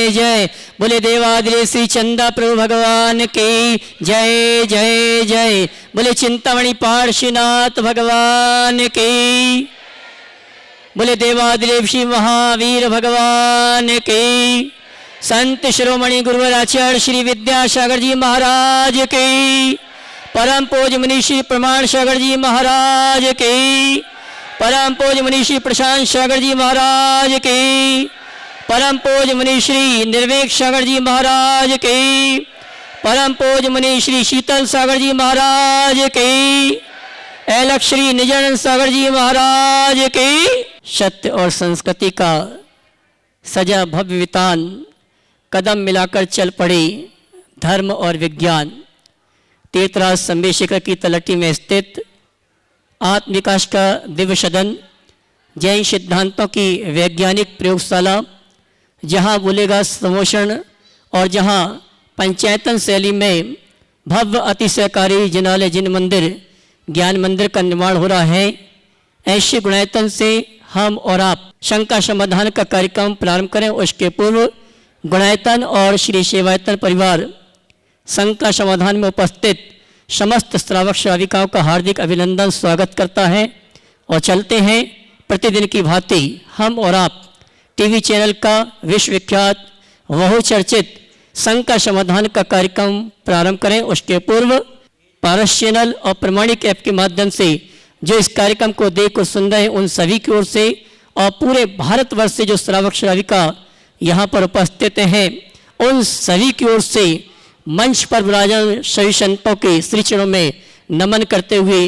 जय जय। बोले देवादिदेव श्री चंदा प्रभु भगवान की जय जय जय। बोले चिंतामणि पार्श्वनाथ भगवान की। बोले देवादिदेव श्री महावीर भगवान की। संत शिरोमणि गुरुवर आचार्य श्री विद्यासागर जी महाराज की। परम पूज्य मुनि श्री प्रमाण सागर जी महाराज की। परम पूज्य मुनि श्री प्रशांत सागर जी महाराज की। परम पूज्य मुनि श्री निर्वेक सागर जी महाराज की। परम पूज्य मुनि श्री शीतल सागर जी महाराज की। ऐलक श्री निजानंद सागर जी महाराज की। सत्य और संस्कृति का सजा भव्य वितान कदम मिलाकर चल पड़े धर्म और विज्ञान। तीर्थराज संवेशिका की तलहटी में स्थित आत्म विकास का दिव्य सदन, जैन सिद्धांतों की वैज्ञानिक प्रयोगशाला, जहां बोलेगा समोषण और जहां पंचायतन शैली में भव्य अतिशयकारी जिनालय जिन मंदिर ज्ञान मंदिर का निर्माण हो रहा है, ऐसे गुणायतन से हम और आप शंका समाधान का कार्यक्रम प्रारंभ करें। उसके पूर्व गुणायतन और श्री सेवायतन परिवार शंका समाधान में उपस्थित समस्त श्रावक श्राविकाओं का हार्दिक अभिनंदन स्वागत करता है। और चलते हैं प्रतिदिन की भांति हम और आप टीवी चैनल का विश्वविख्यात बहुचर्चित शंका समाधान का कार्यक्रम प्रारंभ करें। उसके पूर्व पारस चैनल और प्रमाणिक ऐप के माध्यम से जो इस कार्यक्रम को देख और सुन रहे हैं उन सभी की ओर से और पूरे भारतवर्ष से जो श्रावक श्राविका यहाँ पर उपस्थित हैं उन सभी की ओर से मंच पर विराजमान सभी संतों के श्री चरणों में नमन करते हुए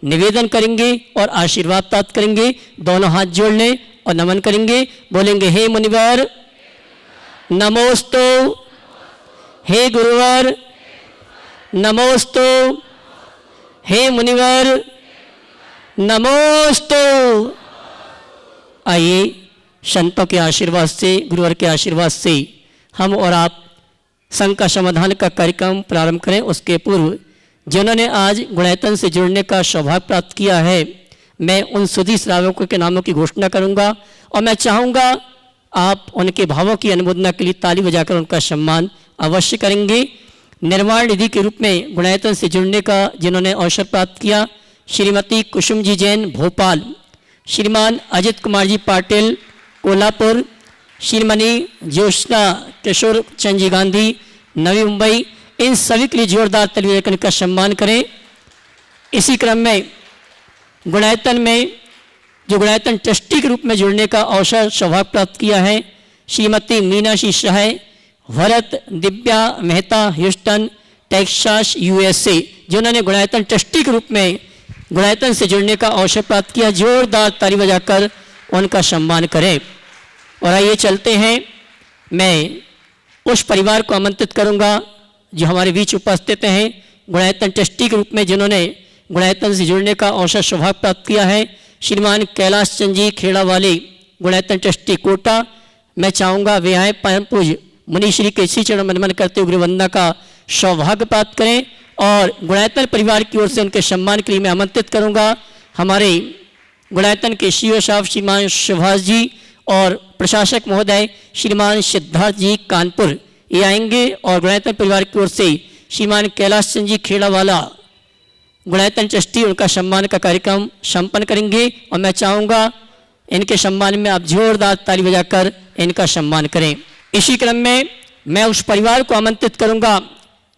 निवेदन करेंगे और आशीर्वाद प्राप्त करेंगे। दोनों हाथ जोड़ लें और नमन करेंगे। बोलेंगे हे मुनिवर नमोस्तु, हे गुरुवर नमोस्तु, हे मुनिवर नमोस्तु। आइए संतों के आशीर्वाद से, गुरुवर के आशीर्वाद से हम और आप शंका समाधान का कार्यक्रम प्रारंभ करें। उसके पूर्व जिन्होंने आज गुणायतन से जुड़ने का सौभाग्य प्राप्त किया है, मैं उन सुधी श्रावकों के नामों की घोषणा करूंगा और मैं चाहूँगा आप उनके भावों की अनुमोदना के लिए ताली बजाकर उनका सम्मान अवश्य करेंगे। निर्माण निधि के रूप में गुणायतन से जुड़ने का जिन्होंने अवसर प्राप्त किया, श्रीमती कुसुम जी जैन भोपाल, श्रीमान अजित कुमार जी पाटिल कोल्हापुर, श्रीमणी ज्योत्सना किशोर चंद जी गांधी नवी मुंबई, इन सभी के लिए जोरदार ताली बजाकर इनका सम्मान करें। इसी क्रम में गुणायतन में जो गुणायतन ट्रस्टी के रूप में जुड़ने का अवसर सौभाग्य प्राप्त किया है, Shrimati Meenakshi Shah, Bharat Divya Mehta Houston Texas USA, जिन्होंने गुणायतन ट्रस्टी के रूप में गुणायतन से जुड़ने का अवसर प्राप्त किया। जोरदार ताली बजाकर उनका सम्मान करें। और आइए चलते हैं, मैं उस परिवार को आमंत्रित करूंगा जो हमारे बीच उपस्थित हैं गुणायतन ट्रस्टी के रूप में जिन्होंने गुणायतन से जुड़ने का अवसर सौभाग्य प्राप्त किया है। श्रीमान कैलाश चंद जी खेड़ा वाले गुणायतन ट्रस्टी कोटा, मैं चाहूँगा वे आए परम पूज्य मुनिश्री के श्री चरण नमन करते हुए वंदना का सौभाग्य प्राप्त करें। और गुणायतन परिवार की ओर से उनके सम्मान के लिए मैं आमंत्रित करूँगा हमारे गुणायतन के सीईओ साहब श्रीमान सुभाष जी और प्रशासक महोदय श्रीमान सिद्धार्थ जी कानपुर, ये आएंगे और गुणायतन परिवार की ओर से श्रीमान कैलाश चंद जी खेड़ा वाला गुणायतन ट्रस्टी उनका सम्मान का कार्यक्रम संपन्न करेंगे। और मैं चाहूँगा इनके सम्मान में आप जोरदार ताली बजाकर इनका सम्मान करें। इसी क्रम में मैं उस परिवार को आमंत्रित करूँगा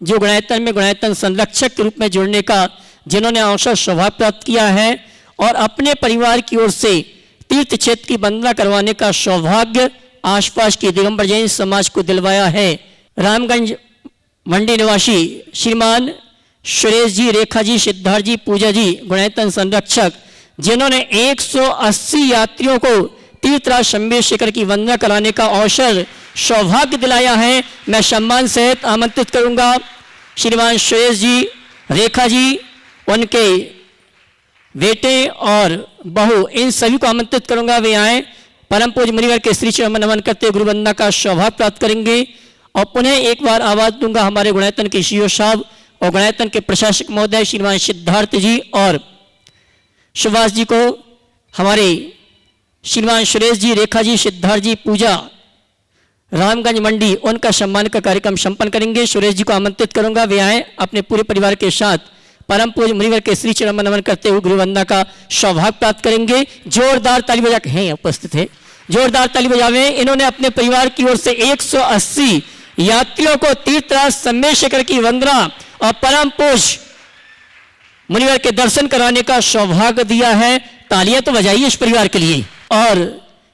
जो गुणायतन में गुणायतन संरक्षक के रूप में जुड़ने का जिन्होंने अवसर सौभाग्य प्राप्त किया है और अपने परिवार की ओर से तीर्थ क्षेत्र की वंदना करवाने का सौभाग्य आसपास के दिगंबर जैन समाज को दिलवाया है। रामगंज मंडी निवासी श्रीमान सुरेश जी, रेखा जी, सिद्धार्थ जी, पूजा जी, गुणायतन संरक्षक, जिन्होंने 180 यात्रियों को तीर्थराज संवेशिकर की वंदना कराने का अवसर सौभाग्य दिलाया है। मैं सम्मान सहित आमंत्रित करूंगा श्रीमान सुरेश जी, रेखा जी, उनके बेटे और बहू, इन सभी को आमंत्रित करूंगा वे आए परम पूज्य मुनिवर के श्री चरण नमन करते गुरु वंदना का सौभाग्य प्राप्त करेंगे। और पुनः एक बार आवाज दूंगा हमारे गुणायतन के सीईओ साहब और गुणायतन के प्रशासक महोदय श्रीमान सिद्धार्थ जी और सुभाष जी को, हमारे श्रीमान सुरेश जी, रेखा जी, सिद्धार्थ जी, पूजा, रामगंज मंडी, उनका सम्मान का कार्यक्रम संपन्न करेंगे। सुरेश जी को आमंत्रित करूंगा, वे आए अपने पूरे परिवार के साथ परम पूज्य मुनिवर के श्री चरण में नमन करते हुए गुरु वंदना का सौभाग्य प्राप्त करेंगे। जोरदार ताली बजा के हैं उपस्थित है, जोरदार ताली बजावे। इन्होंने अपने परिवार की ओर से 180 यात्रियों को तीर्थराज सम्मेशेखर की वंदना और परम पूज्य मुनिवर के दर्शन कराने का सौभाग्य दिया है। तालियां तो बजाइए इस परिवार के लिए। और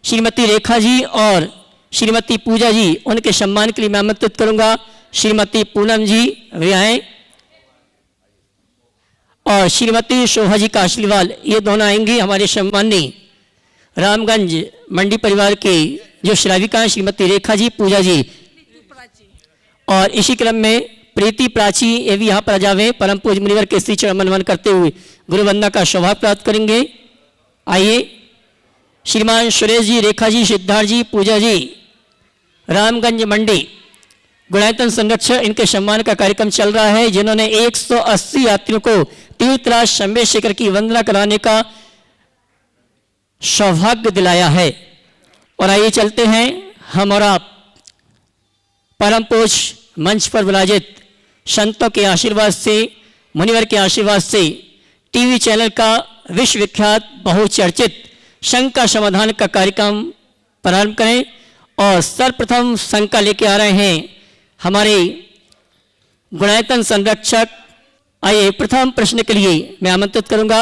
श्रीमती रेखा जी और श्रीमती पूजा जी, उनके सम्मान के लिए मैं आमंत्रित करूंगा। श्रीमती पूनम जी वे आए और श्रीमती शोभा जी काशलीवाल, ये दोनों आएंगी। हमारे सम्माननीय रामगंज मंडी परिवार के जो श्राविका हैं श्रीमती रेखा जी, पूजा जी और इसी क्रम में प्रीति प्राची, ये भी यहाँ पर आ जावे। परम पूज्य मुनिवर के श्री चरण में नमन करते हुए गुरु वंदना का सौभाग्य प्राप्त करेंगे। आइए श्रीमान सुरेश जी, रेखा जी, सिद्धार्थ जी, पूजा जी, रामगंज मंडी गुणायतन संरक्षक, इनके सम्मान का कार्यक्रम चल रहा है, जिन्होंने 180 यात्रियों को तीर्थराज सम्मेशेखर की वंदना कराने का सौभाग्य दिलाया है। और आइए चलते हैं हम और आप परम पूज्य मंच पर विराजित संतों के आशीर्वाद से, मुनिवर के आशीर्वाद से टीवी चैनल का विश्वविख्यात बहुचर्चित शंका समाधान का कार्यक्रम प्रारंभ करें। और सर्वप्रथम शंका लेके आ रहे हैं हमारे गुणायतन संरक्षक। आइए प्रथम प्रश्न के लिए मैं आमंत्रित करूंगा।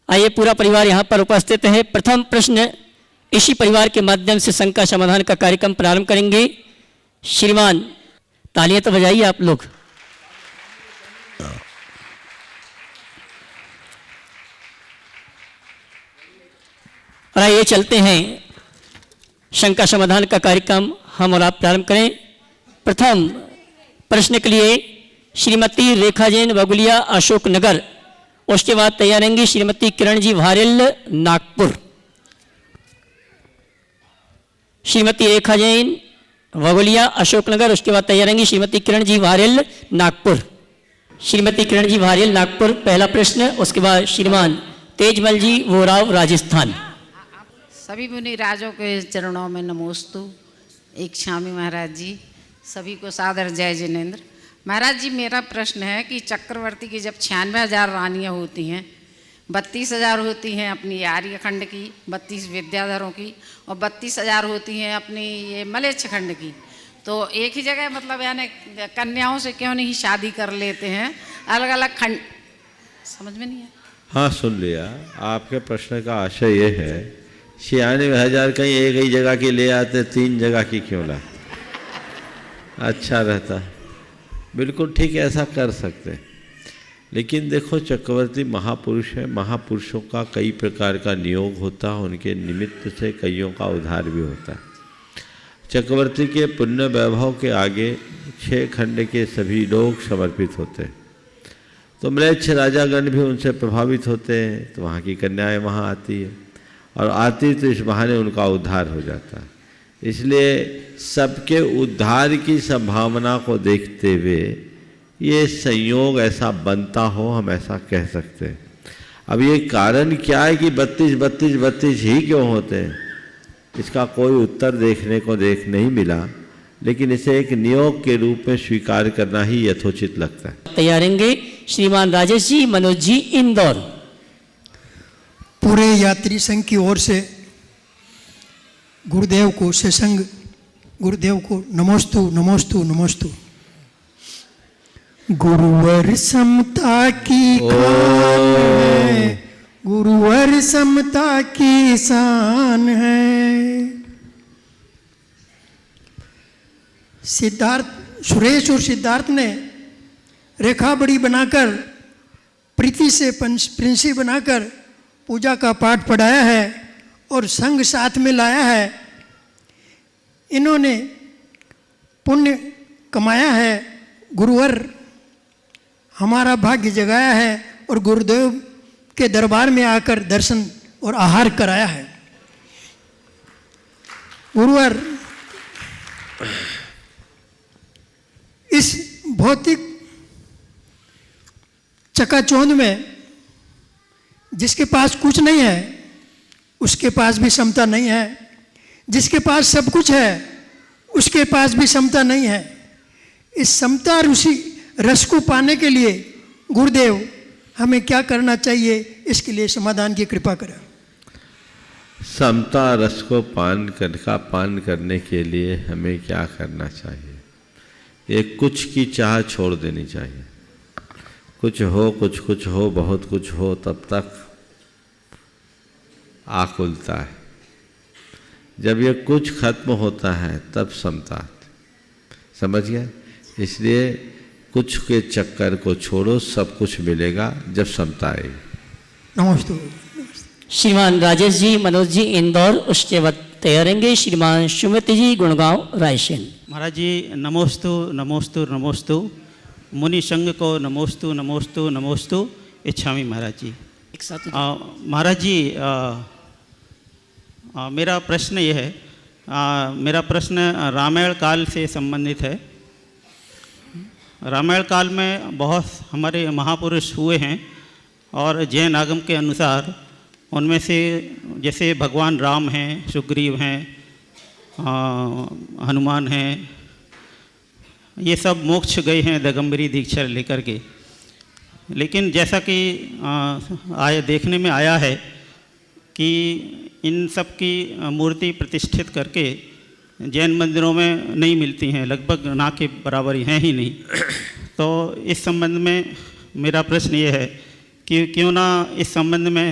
आइए पूरा परिवार यहाँ पर उपस्थित है। प्रथम प्रश्न इसी परिवार के माध्यम से शंका समाधान का कार्यक्रम प्रारंभ करेंगे। श्रीमान, तालियां तो बजाइए आप लोग। और आइए चलते हैं शंका समाधान का कार्यक्रम हम और आप प्रारंभ करें। प्रथम प्रश्न के लिए श्रीमती रेखा जैन बगुलिया अशोक नगर, उसके बाद तैयार रहेंगी श्रीमती किरण जी भारेल नागपुर। श्रीमती रेखा जैन बगुलिया अशोक नगर, उसके बाद तैयार रहेंगी श्रीमती किरण जी भारेल नागपुर। श्रीमती किरण जी भारेल नागपुर पहला प्रश्न, उसके बाद श्रीमान तेजमल जी वोराव राजस्थान। सभी मुनि राजों के चरणों में नमोस्तु। एक स्वामी महाराज जी, सभी को सादर जय जिनेन्द्र। महाराज जी, मेरा प्रश्न है कि चक्रवर्ती की जब 96,000 रानियाँ होती हैं, 32,000 होती हैं अपनी आर्य खंड की, 32 विद्याधरों की, और 32,000 होती हैं अपनी ये मलेच्छ खंड की, तो एक ही जगह मतलब यानी कन्याओं से क्यों नहीं शादी कर लेते हैं, अलग अलग खंड? समझ में नहीं है। हाँ, सुन लिया। आपके प्रश्न का आशय ये है 96,000 कहीं एक ही जगह की ले आते, 3 जगह की क्यों ला? अच्छा रहता। बिल्कुल ठीक है, ऐसा कर सकते। लेकिन देखो, चक्रवर्ती महापुरुष है, महापुरुषों का कई प्रकार का नियोग होता है, उनके निमित्त से कईयों का उद्धार भी होता है। चक्रवर्ती के पुण्य वैभव के आगे 6 खंड के सभी लोग समर्पित होते हैं, तो म्लेच्छ राजागण भी उनसे प्रभावित होते हैं, तो वहाँ की कन्याएं वहाँ आती है, और आती तो इस बहाने उनका उद्धार हो जाता है। इसलिए सबके उद्धार की संभावना को देखते हुए ये संयोग ऐसा बनता हो, हम ऐसा कह सकते हैं। अब ये कारण क्या है कि 32 ही क्यों होते हैं, इसका कोई उत्तर देखने को नहीं मिला, लेकिन इसे एक नियोग के रूप में स्वीकार करना ही यथोचित लगता है। तैयारेंगे श्रीमान राजेश जी, मनोज जी, इंदौर। पूरे यात्री संघ की ओर से गुरुदेव को, सत्संग गुरुदेव को नमोस्तु नमोस्तु नमोस्तु। गुरुवर समता की खान है, गुरुवर समता की शान है। सुरेश और सिद्धार्थ ने रेखा बड़ी बनाकर, प्रीति से प्रिंसी बनाकर पूजा का पाठ पढ़ाया है और संग साथ में लाया है। इन्होंने पुण्य कमाया है, गुरुवर हमारा भाग्य जगाया है और गुरुदेव के दरबार में आकर दर्शन और आहार कराया है। गुरुवर इस भौतिक चकाचौंध में जिसके पास कुछ नहीं है, उसके पास भी समता नहीं है। जिसके पास सब कुछ है उसके पास भी समता नहीं है। इस समता और उसी रस को पाने के लिए गुरुदेव हमें क्या करना चाहिए, इसके लिए समाधान की कृपा करें। समता रस को पान करने के लिए हमें क्या करना चाहिए? ये कुछ की चाह छोड़ देनी चाहिए। कुछ हो बहुत कुछ हो तब तक आँख खुलता है। जब ये कुछ खत्म होता है तब समता आती। समझ गया? इसलिए कुछ के चक्कर को छोड़ो, सब कुछ मिलेगा जब समता आएगी। नमस्ते। श्रीमान राजेश जी, मनोज जी इंदौर, उसके बाद तैयारेंगे श्रीमान सुमित जी गुड़गांव रायसेन। महाराज जी नमोस्तु नमोस्तु नमोस्तु, मुनि संघ को नमोस्तु नमोस्तु नमोस्तु, इच्छामी महाराज जी। एक साथ महाराज जी मेरा प्रश्न ये है, मेरा प्रश्न रामायण काल से संबंधित है। रामायण काल में बहुत हमारे महापुरुष हुए हैं और जैन आगम के अनुसार उनमें से जैसे भगवान राम हैं, सुग्रीव हैं, हनुमान हैं, ये सब मोक्ष गए हैं दिगंबरी दीक्षा लेकर के। लेकिन जैसा कि देखने में आया है कि इन सब की मूर्ति प्रतिष्ठित करके जैन मंदिरों में नहीं मिलती हैं, लगभग ना के बराबर ही हैं ही नहीं। तो इस संबंध में मेरा प्रश्न ये है कि क्यों ना इस संबंध में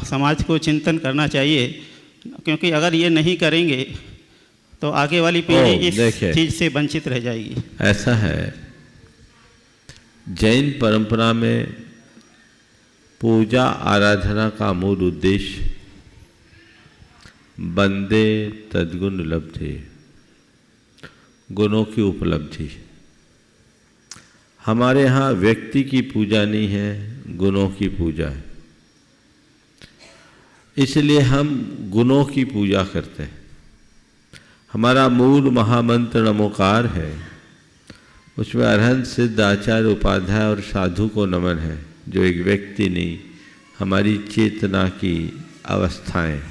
समाज को चिंतन करना चाहिए, क्योंकि अगर ये नहीं करेंगे तो आगे वाली पीढ़ी इस चीज़ से वंचित रह जाएगी। ऐसा है, जैन परंपरा में पूजा आराधना का मूल उद्देश्य बंदे तद्गुण लब्धे, गुणों की उपलब्धि। हमारे यहाँ व्यक्ति की पूजा नहीं है, गुणों की पूजा है। इसलिए हम गुणों की पूजा करते हैं। हमारा मूल महामंत्र नमोकार है, उसमें अरहंत सिद्ध आचार्य उपाध्याय और साधु को नमन है, जो एक व्यक्ति नहीं, हमारी चेतना की अवस्थाएं।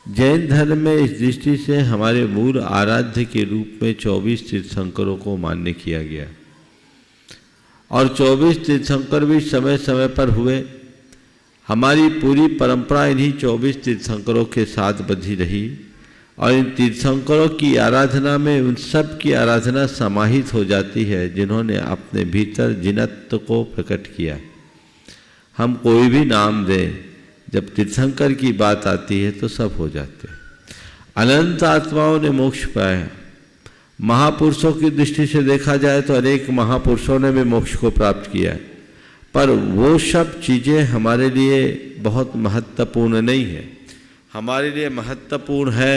जैन धर्म में इस दृष्टि से हमारे मूल आराध्य के रूप में 24 तीर्थंकरों को मान्य किया गया और 24 तीर्थंकर भी समय समय पर हुए। हमारी पूरी परंपरा इन्हीं 24 तीर्थंकरों के साथ बंधी रही और इन तीर्थंकरों की आराधना में उन सब की आराधना समाहित हो जाती है जिन्होंने अपने भीतर जिनत्व को प्रकट किया। हम कोई भी नाम दें, जब तीर्थंकर की बात आती है तो सब हो जाते हैं। अनंत आत्माओं ने मोक्ष पाया। महापुरुषों की दृष्टि से देखा जाए तो अनेक महापुरुषों ने भी मोक्ष को प्राप्त किया है, पर वो सब चीज़ें हमारे लिए बहुत महत्वपूर्ण नहीं है। हमारे लिए महत्वपूर्ण है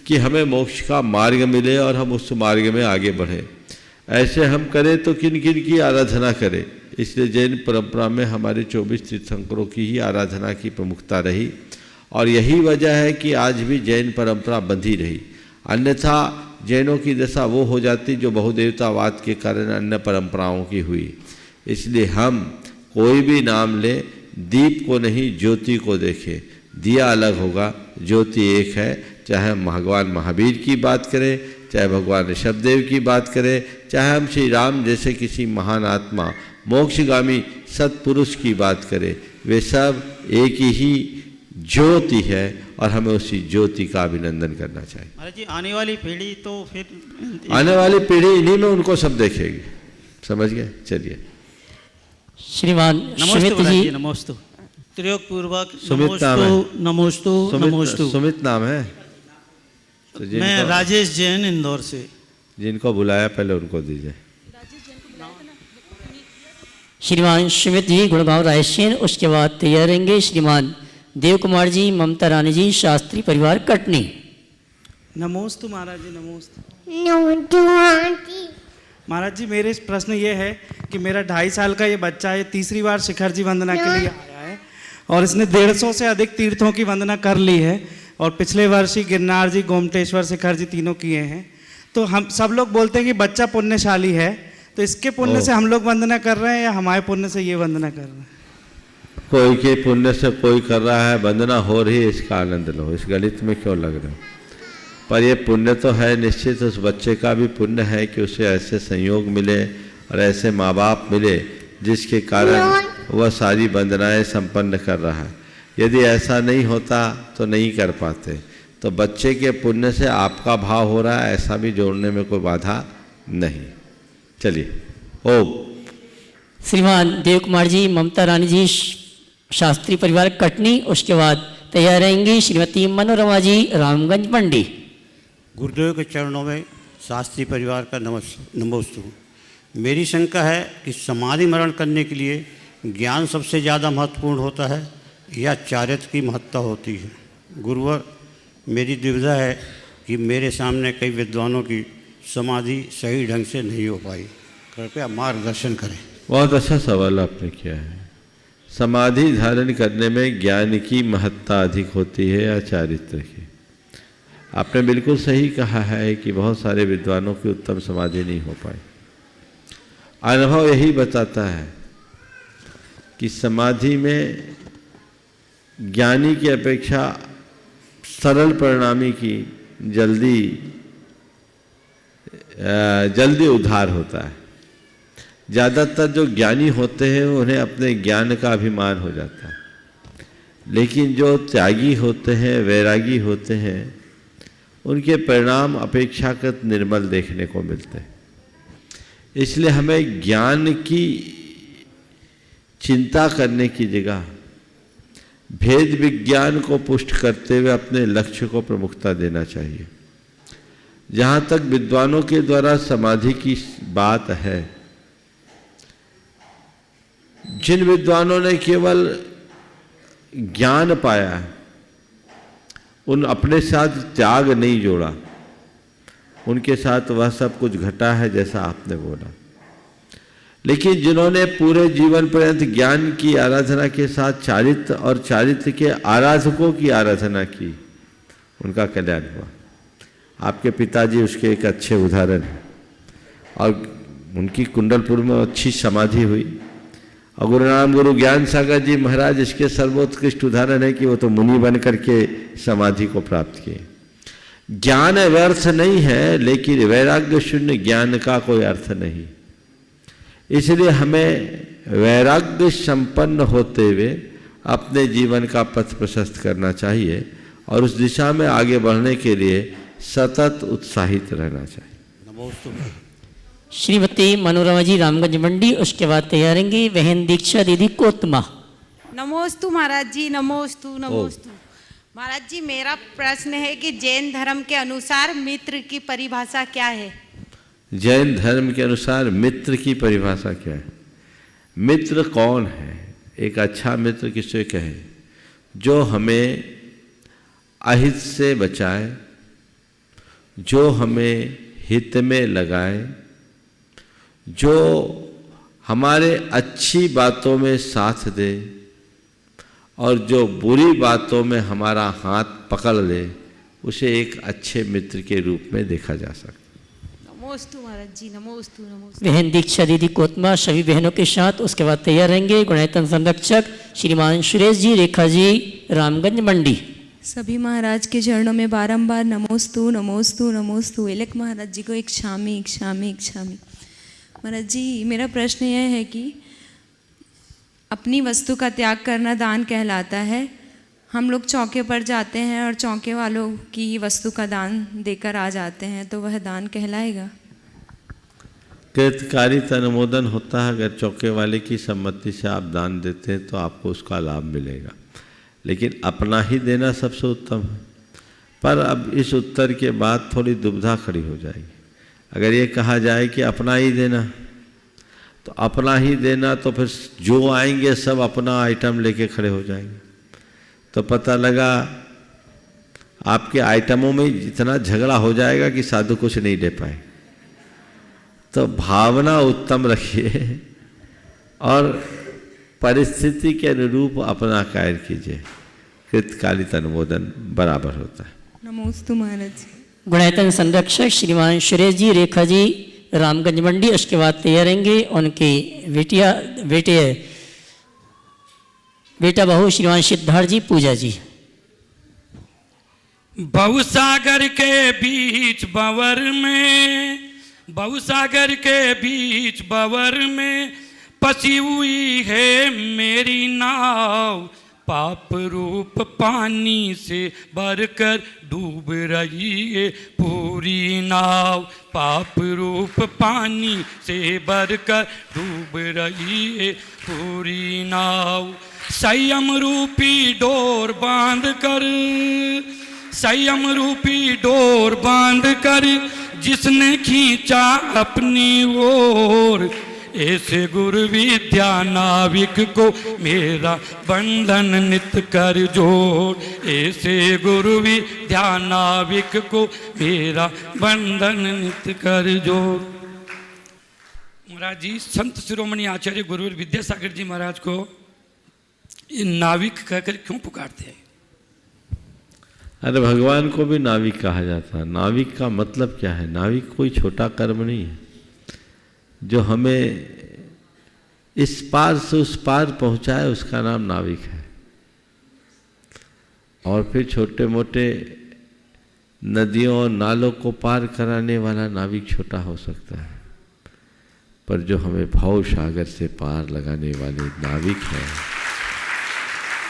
कि हमें मोक्ष का मार्ग मिले और हम उस मार्ग में आगे बढ़ें। ऐसे हम करें तो किन किन की आराधना करें। इसलिए जैन परंपरा में हमारे 24 तीर्थंकरों की ही आराधना की प्रमुखता रही और यही वजह है कि आज भी जैन परंपरा बंधी रही। अन्यथा जैनों की दशा वो हो जाती जो बहुदेवतावाद के कारण अन्य परंपराओं की हुई। इसलिए हम कोई भी नाम लें, दीप को नहीं ज्योति को देखें। दिया अलग होगा, ज्योति एक है। चाहे हम भगवान महावीर की बात करें, चाहे भगवान ऋषभदेव की बात करें, चाहे हम श्री राम जैसे किसी महान आत्मा मोक्षगामी सत्पुरुष की बात करें, वे सब एक ही ज्योति है और हमें उसी ज्योति का अभिनंदन करना चाहिए। महाराज जी आने वाली पीढ़ी तो फिर आने वाली पीढ़ी इन्हीं में उनको सब देखेगी। समझ गए? चलिए श्रीमान नमोस्तु सुमित जी। नमोस्तु त्रियोग पूर्वक सुमित नाम है। नमोस्तु नमोस्तु। सुमित नाम है तो मैं राजेश जैन इंदौर से। जिनको बुलाया पहले उनको दीजिए। श्रीमान सुमित जी गुड़गांव रायसेन, उसके बाद तैयारेंगे श्रीमान देव कुमार जी, ममता रानी जी, शास्त्री परिवार कटनी। नमोस्तु महाराज जी, नमोस्तु। नमोस्तु महाराज जी मेरे प्रश्न ये है कि मेरा 2.5 साल का ये बच्चा है, तीसरी बार शिखर जी वंदना के लिए आया है और इसने 150 से अधिक तीर्थों की वंदना कर ली है और पिछले वर्ष ही गिरनार जी, गोमटेश्वर, शिखर जी तीनों किए हैं। तो हम सब लोग बोलते हैं कि बच्चा पुण्यशाली है, तो इसके पुण्य से हम लोग वंदना कर रहे हैं या हमारे पुण्य से ये वंदना कर रहे हैं? कोई के पुण्य से कोई कर रहा है, वंदना हो रही है, इसका आनंद लो, इस गणित में क्यों लग रहे हो। पर ये पुण्य तो है निश्चित, उस बच्चे का भी पुण्य है कि उसे ऐसे संयोग मिले और ऐसे माँ बाप मिले जिसके कारण वह सारी वंदनाएं संपन्न कर रहा है। यदि ऐसा नहीं होता तो नहीं कर पाते। तो बच्चे के पुण्य से आपका भाव हो रहा है, ऐसा भी जोड़ने में कोई बाधा नहीं। चलिए ओम। श्रीमान देव कुमार जी, ममता रानी जी, शास्त्री परिवार कटनी, उसके बाद तैयार रहेंगी श्रीमती मनोरमा जी, रामगंज मंडी। गुरुदेव के चरणों में शास्त्री परिवार का नमोस्तु। मेरी शंका है कि समाधि मरण करने के लिए ज्ञान सबसे ज़्यादा महत्वपूर्ण होता है या चारित्र की महत्ता होती है। गुरुवर, मेरी दुविधा है कि मेरे सामने कई विद्वानों की समाधि सही ढंग से नहीं हो पाई, कृपया मार्गदर्शन करें। बहुत अच्छा सवाल आपने किया है। समाधि धारण करने में ज्ञान की महत्ता अधिक होती है या चारित्र की? आपने बिल्कुल सही कहा है कि बहुत सारे विद्वानों की उत्तम समाधि नहीं हो पाई। अनुभव यही बताता है कि समाधि में ज्ञानी की अपेक्षा सरल परिणामी की जल्दी उद्धार होता है। ज़्यादातर जो ज्ञानी होते हैं उन्हें अपने ज्ञान का अभिमान हो जाता है, लेकिन जो त्यागी होते हैं, वैरागी होते हैं, उनके परिणाम अपेक्षाकृत निर्मल देखने को मिलते हैं। इसलिए हमें ज्ञान की चिंता करने की जगह भेद विज्ञान को पुष्ट करते हुए अपने लक्ष्य को प्रमुखता देना चाहिए। जहाँ तक विद्वानों के द्वारा समाधि की बात है, जिन विद्वानों ने केवल ज्ञान पाया है, उन अपने साथ त्याग नहीं जोड़ा, उनके साथ वह सब कुछ घटा है जैसा आपने बोला। लेकिन जिन्होंने पूरे जीवन पर्यंत ज्ञान की आराधना के साथ चारित्र और चारित्र के आराधकों की आराधना की, उनका कल्याण हुआ। आपके पिताजी उसके एक अच्छे उदाहरण हैं, और उनकी कुंडलपुर में अच्छी समाधि हुई। और गुरु ज्ञान सागर जी महाराज इसके सर्वोत्कृष्ट उदाहरण है कि वो तो मुनि बन करके समाधि को प्राप्त किए। ज्ञान व्यर्थ नहीं है, लेकिन वैराग्य शून्य ज्ञान का कोई अर्थ नहीं। इसलिए हमें वैराग्य संपन्न होते हुए अपने जीवन का पथ प्रशस्त करना चाहिए और उस दिशा में आगे बढ़ने के लिए सतत उत्साहित रहना चाहिए। नमोस्तु। श्रीमती मनोरमा जी, रामगंज मंडी, उसके बाद तैयार रहेंगी बहन दीक्षा दीदी कोतमा। नमोस्तु महाराज जी, नमोस्तु नमोस्तु। महाराज जी, मेरा प्रश्न है कि जैन धर्म के अनुसार मित्र की परिभाषा क्या है? जैन धर्म के अनुसार मित्र की परिभाषा क्या है? मित्र कौन है? एक अच्छा मित्र किसे कहे? जो हमें अहित से बचाए, जो हमें हित में लगाए, जो हमारे अच्छी बातों में साथ दे और जो बुरी बातों में हमारा हाथ पकड़ ले, उसे एक अच्छे मित्र के रूप में देखा जा सकता है। नमोस्तु महाराज जी, नमोस्तु नमोस्तु। बहन दीक्षा दीदी कोतमा सभी बहनों के साथ, उसके बाद तैयार रहेंगे गुणायतन संरक्षक श्रीमान सुरेश जी, रेखा जी, रामगंज मंडी। सभी महाराज के चरणों में बारंबार नमोस्तु नमोस्तु नमोस्तु। एलक महाराज जी को एक शामी एक शामी एक शामी। महाराज जी, मेरा प्रश्न यह है कि अपनी वस्तु का त्याग करना दान कहलाता है। हम लोग चौके पर जाते हैं और चौके वालों की वस्तु का दान देकर आ जाते हैं, तो वह दान कहलाएगा? कृतकारिता अनुमोदन होता है। अगर चौके वाले की सम्मति से आप दान देते हैं तो आपको उसका लाभ मिलेगा, लेकिन अपना ही देना सबसे उत्तम है। पर अब इस उत्तर के बाद थोड़ी दुविधा खड़ी हो जाएगी। अगर ये कहा जाए कि अपना ही देना, तो अपना ही देना तो फिर जो आएंगे सब अपना आइटम लेके खड़े हो जाएंगे, तो पता लगा आपके आइटमों में इतना झगड़ा हो जाएगा कि साधु कुछ नहीं ले पाए। तो भावना उत्तम रखिए और परिस्थिति के अनुरूप अपना कार्य कीजिए। कृतकालिक अनुमोदन बराबर होता है। नमोस्तु महाराज। गुणायतन संरक्षक श्रीमान सुरेश जी, रेखा जी, रामगंज मंडी, उसके बाद तैयार रहेंगे उनके बेटे बेटा बहू श्रीमान सिद्धार्थ जी पूजा जी। बहुसागर के बीच बंवर में, बहुसागर के बीच बंवर में फंसी हुई है मेरी नाव, पाप रूप पानी से भरकर डूब रही है पूरी नाव, पाप रूप पानी से भरकर डूब रही है पूरी नाव। संयम रूपी डोर बांध कर, संयम रूपी डोर बांध कर जिसने खींचा अपनी ओर, ऐसे गुरु विद्या नाविक को मेरा बंधन नित कर जोड़, ऐसे गुरु विद्या नाविक को मेरा बंधन नित कर जोड़। महाराज जी संत शिरोमणि आचार्य गुरुवर विद्यासागर जी महाराज को ये नाविक कहकर क्यों पुकारते हैं? अरे भगवान को भी नाविक कहा जाता है। नाविक का मतलब क्या है? नाविक कोई छोटा कर्म नहीं है, जो हमें इस पार से उस पार पहुंचाए उसका नाम नाविक है। और फिर छोटे मोटे नदियों और नालों को पार कराने वाला नाविक छोटा हो सकता है, पर जो हमें भव सागर से पार लगाने वाले नाविक हैं,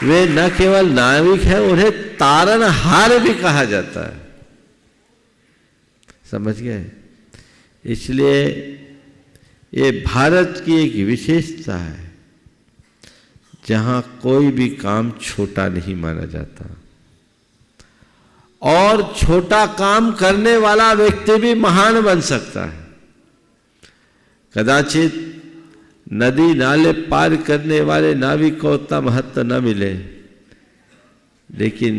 वे न केवल नाविक है, उन्हें तारनहार भी कहा जाता है। समझ गए? इसलिए ये भारत की एक विशेषता है, जहां कोई भी काम छोटा नहीं माना जाता, और छोटा काम करने वाला व्यक्ति भी महान बन सकता है। कदाचित नदी नाले पार करने वाले नाविक को उतना महत्व न मिले, लेकिन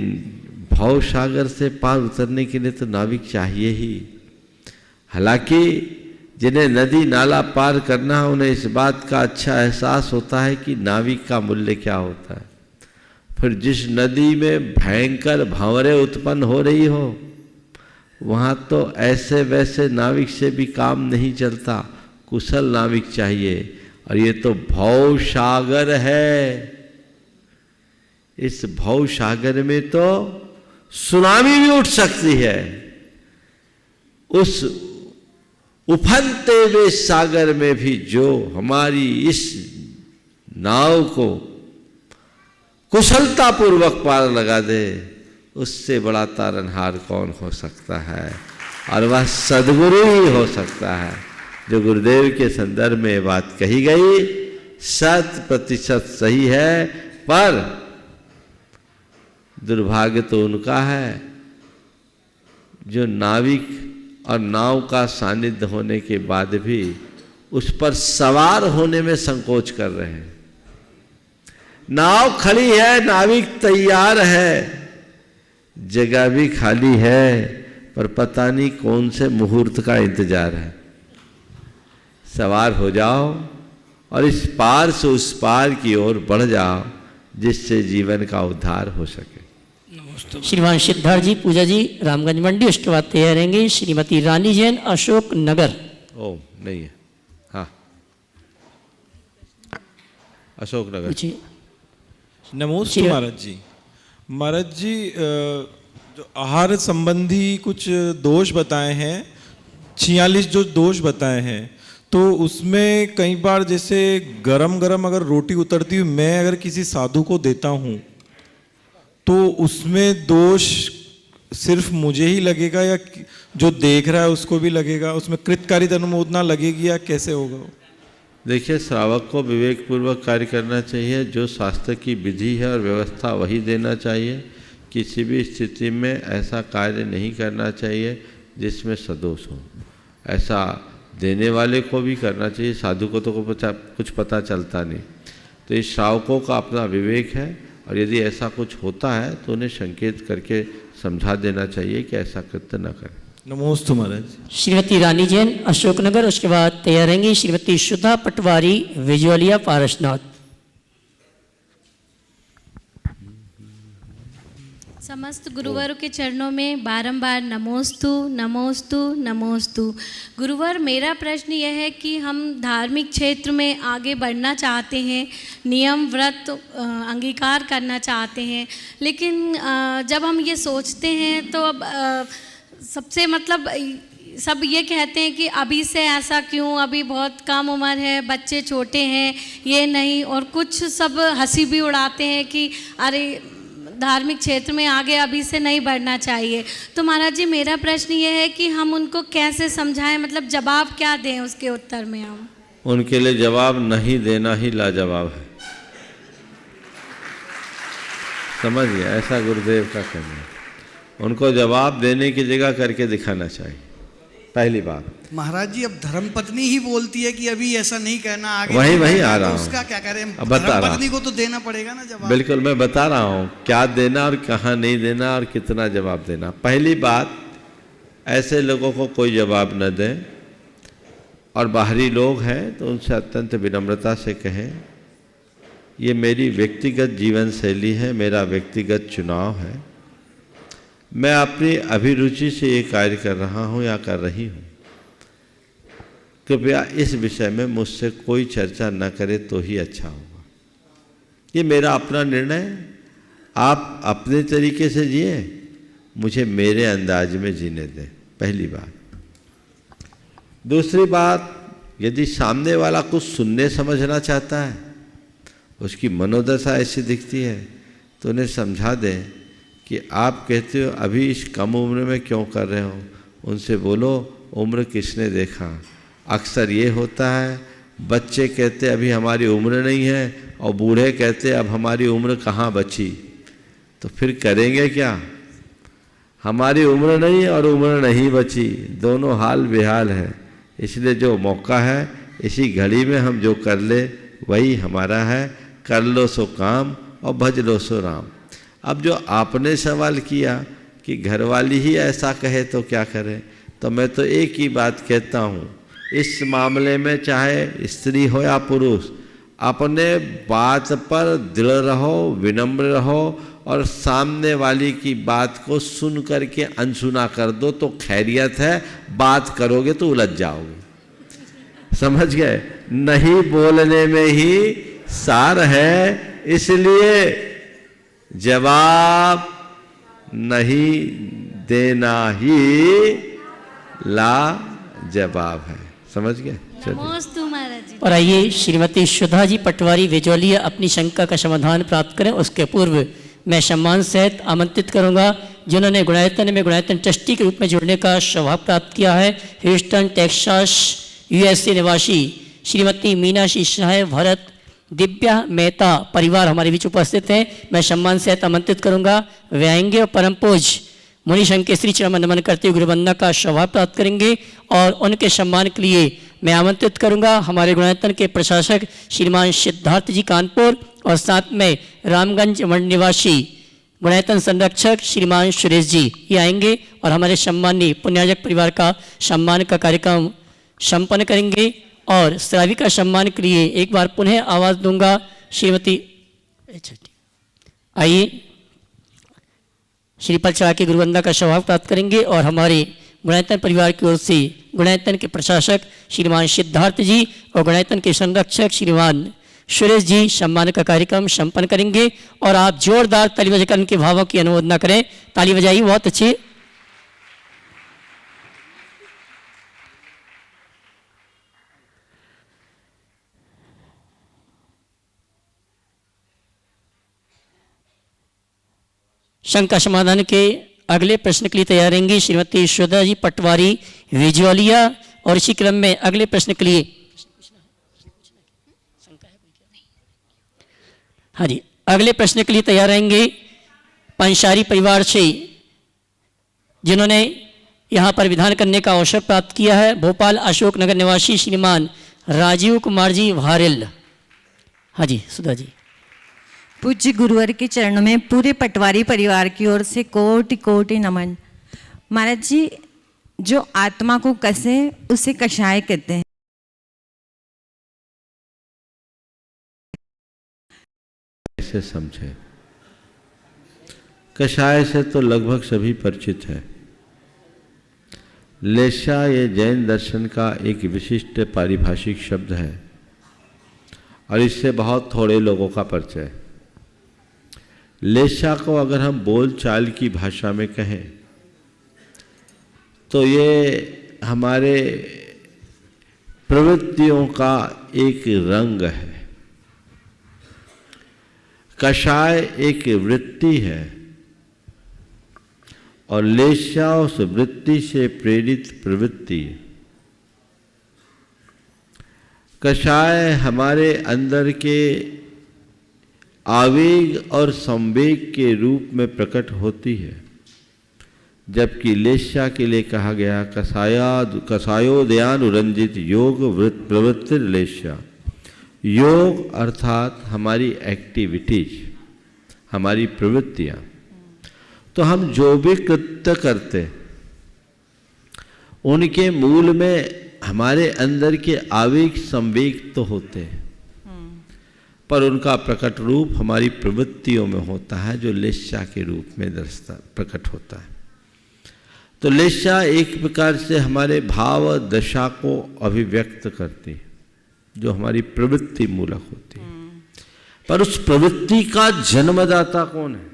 भव सागर से पार उतरने के लिए तो नाविक चाहिए ही। हालांकि जिन्हें नदी नाला पार करना है, उन्हें इस बात का अच्छा एहसास होता है कि नाविक का मूल्य क्या होता है। फिर जिस नदी में भयंकर भंवरें उत्पन्न हो रही हो, वहाँ तो ऐसे वैसे नाविक से भी काम नहीं चलता, कुशल नाविक चाहिए। और ये तो भव सागर है, इस भव सागर में तो सुनामी भी उठ सकती है। उस उफनते हुए सागर में भी जो हमारी इस नाव को कुशलता पूर्वक पार लगा दे, उससे बड़ा तारनहार कौन हो सकता है? और वह सद्गुरु ही हो सकता है। जो गुरुदेव के संदर्भ में बात कही गई 100% सही है, पर दुर्भाग्य तो उनका है जो नाविक और नाव का सानिध्य होने के बाद भी उस पर सवार होने में संकोच कर रहे हैं। नाव खड़ी है, नाविक तैयार है, जगह भी खाली है, पर पता नहीं कौन से मुहूर्त का इंतजार है। सवार हो जाओ और इस पार से उस पार की ओर बढ़ जाओ, जिससे जीवन का उद्धार हो सके। श्रीमान सिद्धार्थ जी पूजा जी रामगंज मंडी, उसके बाद तैयार रहेंगे श्रीमती रानी जैन अशोक नगर। ओ नहीं है, हाँ अशोक नगर। नमोस्तु महाराज जी। महाराज जी जो आहार संबंधी कुछ दोष बताए हैं, 46 जो दोष बताए हैं, तो उसमें कई बार जैसे गरम गरम अगर रोटी उतरती हुई मैं अगर किसी साधु को देता हूँ, तो उसमें दोष सिर्फ मुझे ही लगेगा या जो देख रहा है उसको भी लगेगा? उसमें कृतकारित अनुमोदना लगेगी या कैसे होगा? देखिए, श्रावक को विवेक पूर्वक कार्य करना चाहिए। जो शास्त्र की विधि है और व्यवस्था वही देना चाहिए। किसी भी स्थिति में ऐसा कार्य नहीं करना चाहिए जिसमें सदोष हो। ऐसा देने वाले को भी करना चाहिए, साधु को तो कुछ पता चलता नहीं। तो इस श्रावकों का अपना विवेक है, और यदि ऐसा कुछ होता है तो उन्हें संकेत करके समझा देना चाहिए कि ऐसा कृत्य न करें। नमोस्तु महाराज। श्रीमती रानी जैन अशोकनगर, उसके बाद तैयार रहेंगी श्रीमती सुधा पटवारी विजुअलिया पारसनाथ। समस्त गुरुवरों के चरणों में बारंबार नमोस्तु नमोस्तु नमोस्तु। गुरुवर, मेरा प्रश्न यह है कि हम धार्मिक क्षेत्र में आगे बढ़ना चाहते हैं, नियम व्रत अंगीकार करना चाहते हैं, लेकिन जब हम ये सोचते हैं तो अब सबसे मतलब सब ये कहते हैं कि अभी से ऐसा क्यों, अभी बहुत कम उम्र है, बच्चे छोटे हैं, ये नहीं, और कुछ सब हंसी भी उड़ाते हैं कि अरे धार्मिक क्षेत्र में आगे अभी से नहीं बढ़ना चाहिए। तो महाराज जी, मेरा प्रश्न ये है कि हम उनको कैसे समझाएं, मतलब जवाब क्या दें उसके उत्तर में हम? उनके लिए जवाब नहीं देना ही लाजवाब है। समझ गया? ऐसा गुरुदेव का कहना है। उनको जवाब देने की जगह करके दिखाना चाहिए, पहली बात। महाराज जी, अब धर्मपत्नी ही बोलती है कि अभी ऐसा नहीं कहना, आगे वही आ रहा हूँ, उसका क्या करें? बता रहा धर्मपत्नी को तो देना पड़ेगा ना जवाब। बिल्कुल, मैं बता रहा हूँ क्या देना और कहाँ नहीं देना और कितना जवाब देना। पहली बात, ऐसे लोगों को कोई जवाब न दें, और बाहरी लोग हैं तो उनसे अत्यंत विनम्रता से कहें ये मेरी व्यक्तिगत जीवन शैली है, मेरा व्यक्तिगत चुनाव है, मैं अपनी अभिरुचि से ये कार्य कर रहा हूँ या कर रही हूँ, कृपया इस विषय में मुझसे कोई चर्चा न करे तो ही अच्छा होगा। ये मेरा अपना निर्णय है, आप अपने तरीके से जिए, मुझे मेरे अंदाज में जीने दें, पहली बात। दूसरी बात, यदि सामने वाला कुछ सुनने समझना चाहता है, उसकी मनोदशा ऐसी दिखती है, तो उन्हें समझा दें कि आप कहते हो अभी इस कम उम्र में क्यों कर रहे हो। उनसे बोलो उम्र किसने देखा। अक्सर ये होता है, बच्चे कहते अभी हमारी उम्र नहीं है, और बूढ़े कहते अब हमारी उम्र कहाँ बची। तो फिर करेंगे क्या? हमारी उम्र नहीं और उम्र नहीं बची, दोनों हाल बेहाल है। इसलिए जो मौका है इसी घड़ी में हम जो कर ले वही हमारा है। कर लो सो काम और भज लो सो राम। अब जो आपने सवाल किया कि घरवाली ही ऐसा कहे तो क्या करें, तो मैं तो एक ही बात कहता हूँ, इस मामले में चाहे स्त्री हो या पुरुष, अपने बात पर दृढ़ रहो, विनम्र रहो, और सामने वाली की बात को सुन करके अनसुना कर दो तो खैरियत है। बात करोगे तो उलझ जाओगे। समझ गए? नहीं बोलने में ही सार है, इसलिए जवाब नहीं देना ही लाजवाब है। समझ गए? नमोस्तु महाराज जी। और आइए श्रीमती सुधा जी पटवारी विजौलिया अपनी शंका का समाधान प्राप्त करें। उसके पूर्व मैं सम्मान सहित आमंत्रित करूंगा जिन्होंने गुणायतन में गुणायतन ट्रस्टी के रूप में जुड़ने का सौभाग्य प्राप्त किया है, ह्यूस्टन टेक्सास USA निवासी श्रीमती मीनाक्षी शाह भरत दिव्या मेहता परिवार हमारे बीच उपस्थित हैं। मैं सम्मान से आमंत्रित करूंगा। वे आएंगे और परम पूज मुनि संघ के श्री चरण नमन करते हुए गुरुवंदना का सौभाग्य प्राप्त करेंगे, और उनके सम्मान के लिए मैं आमंत्रित करूंगा हमारे गुणायतन के प्रशासक श्रीमान सिद्धार्थ जी कानपुर, और साथ में रामगंज मंड निवासी गुणायतन संरक्षक श्रीमान सुरेश जी ये आएंगे और हमारे सम्मानीय पुण्याजक परिवार का सम्मान का कार्यक्रम संपन्न करेंगे। और श्रावी का सम्मान के लिए एक बार पुनः आवाज़ दूंगा श्रीमती, आइए श्रीपद चढ़ा के गुरुवंदना का सौभाग्य प्राप्त करेंगे, और हमारे गुणायतन परिवार की ओर से गुणायतन के प्रशासक श्रीमान सिद्धार्थ जी और गुणायतन के संरक्षक श्रीमान सुरेश जी सम्मान का कार्यक्रम संपन्न करेंगे। और आप जोरदार ताली बजाकर उनके भावों की अनुमोदना करें। ताली बजाइए, बहुत अच्छी। शंका समाधान के अगले प्रश्न के लिए तैयार रहेंगी श्रीमती सुधा जी पटवारी विजौलिया, और इसी क्रम में अगले प्रश्न के लिए हाँ जी अगले प्रश्न के लिए तैयार रहेंगे पंसारी परिवार से जिन्होंने यहाँ पर विधान करने का अवसर प्राप्त किया है, भोपाल अशोक नगर निवासी श्रीमान राजीव कुमार जी वारिल। हाँ जी सुधा जी। पूज्य गुरुवर के चरणों में पूरे पटवारी परिवार की ओर से कोटि कोटि नमन। महाराज जी, जो आत्मा को कसे उसे कषाय कहते हैं। ऐसे समझे, कषाय से तो लगभग सभी परिचित है। लेशा ये जैन दर्शन का एक विशिष्ट पारिभाषिक शब्द है और इससे बहुत थोड़े लोगों का परिचय है। लेशा को अगर हम बोलचाल की भाषा में कहें तो ये हमारे प्रवृत्तियों का एक रंग है। कषाय एक वृत्ति है और लेशा उस वृत्ति से प्रेरित प्रवृत्ति है। कषाय हमारे अंदर के आवेग और संवेग के रूप में प्रकट होती है, जबकि लेशा के लिए कहा गया कषायोदयानुरंजित योग प्रवृत्ति लेशा। योग अर्थात हमारी एक्टिविटीज, हमारी प्रवृत्तियाँ। तो हम जो भी कृत्य करते उनके मूल में हमारे अंदर के आवेग संवेग तो होते हैं, पर उनका प्रकट रूप हमारी प्रवृत्तियों में होता है, जो लेशा के रूप में प्रकट होता है। तो लेशा एक प्रकार से हमारे भाव दशा को अभिव्यक्त करती है, जो हमारी प्रवृत्ति मूलक होती है। पर उस प्रवृत्ति का जन्मदाता कौन है?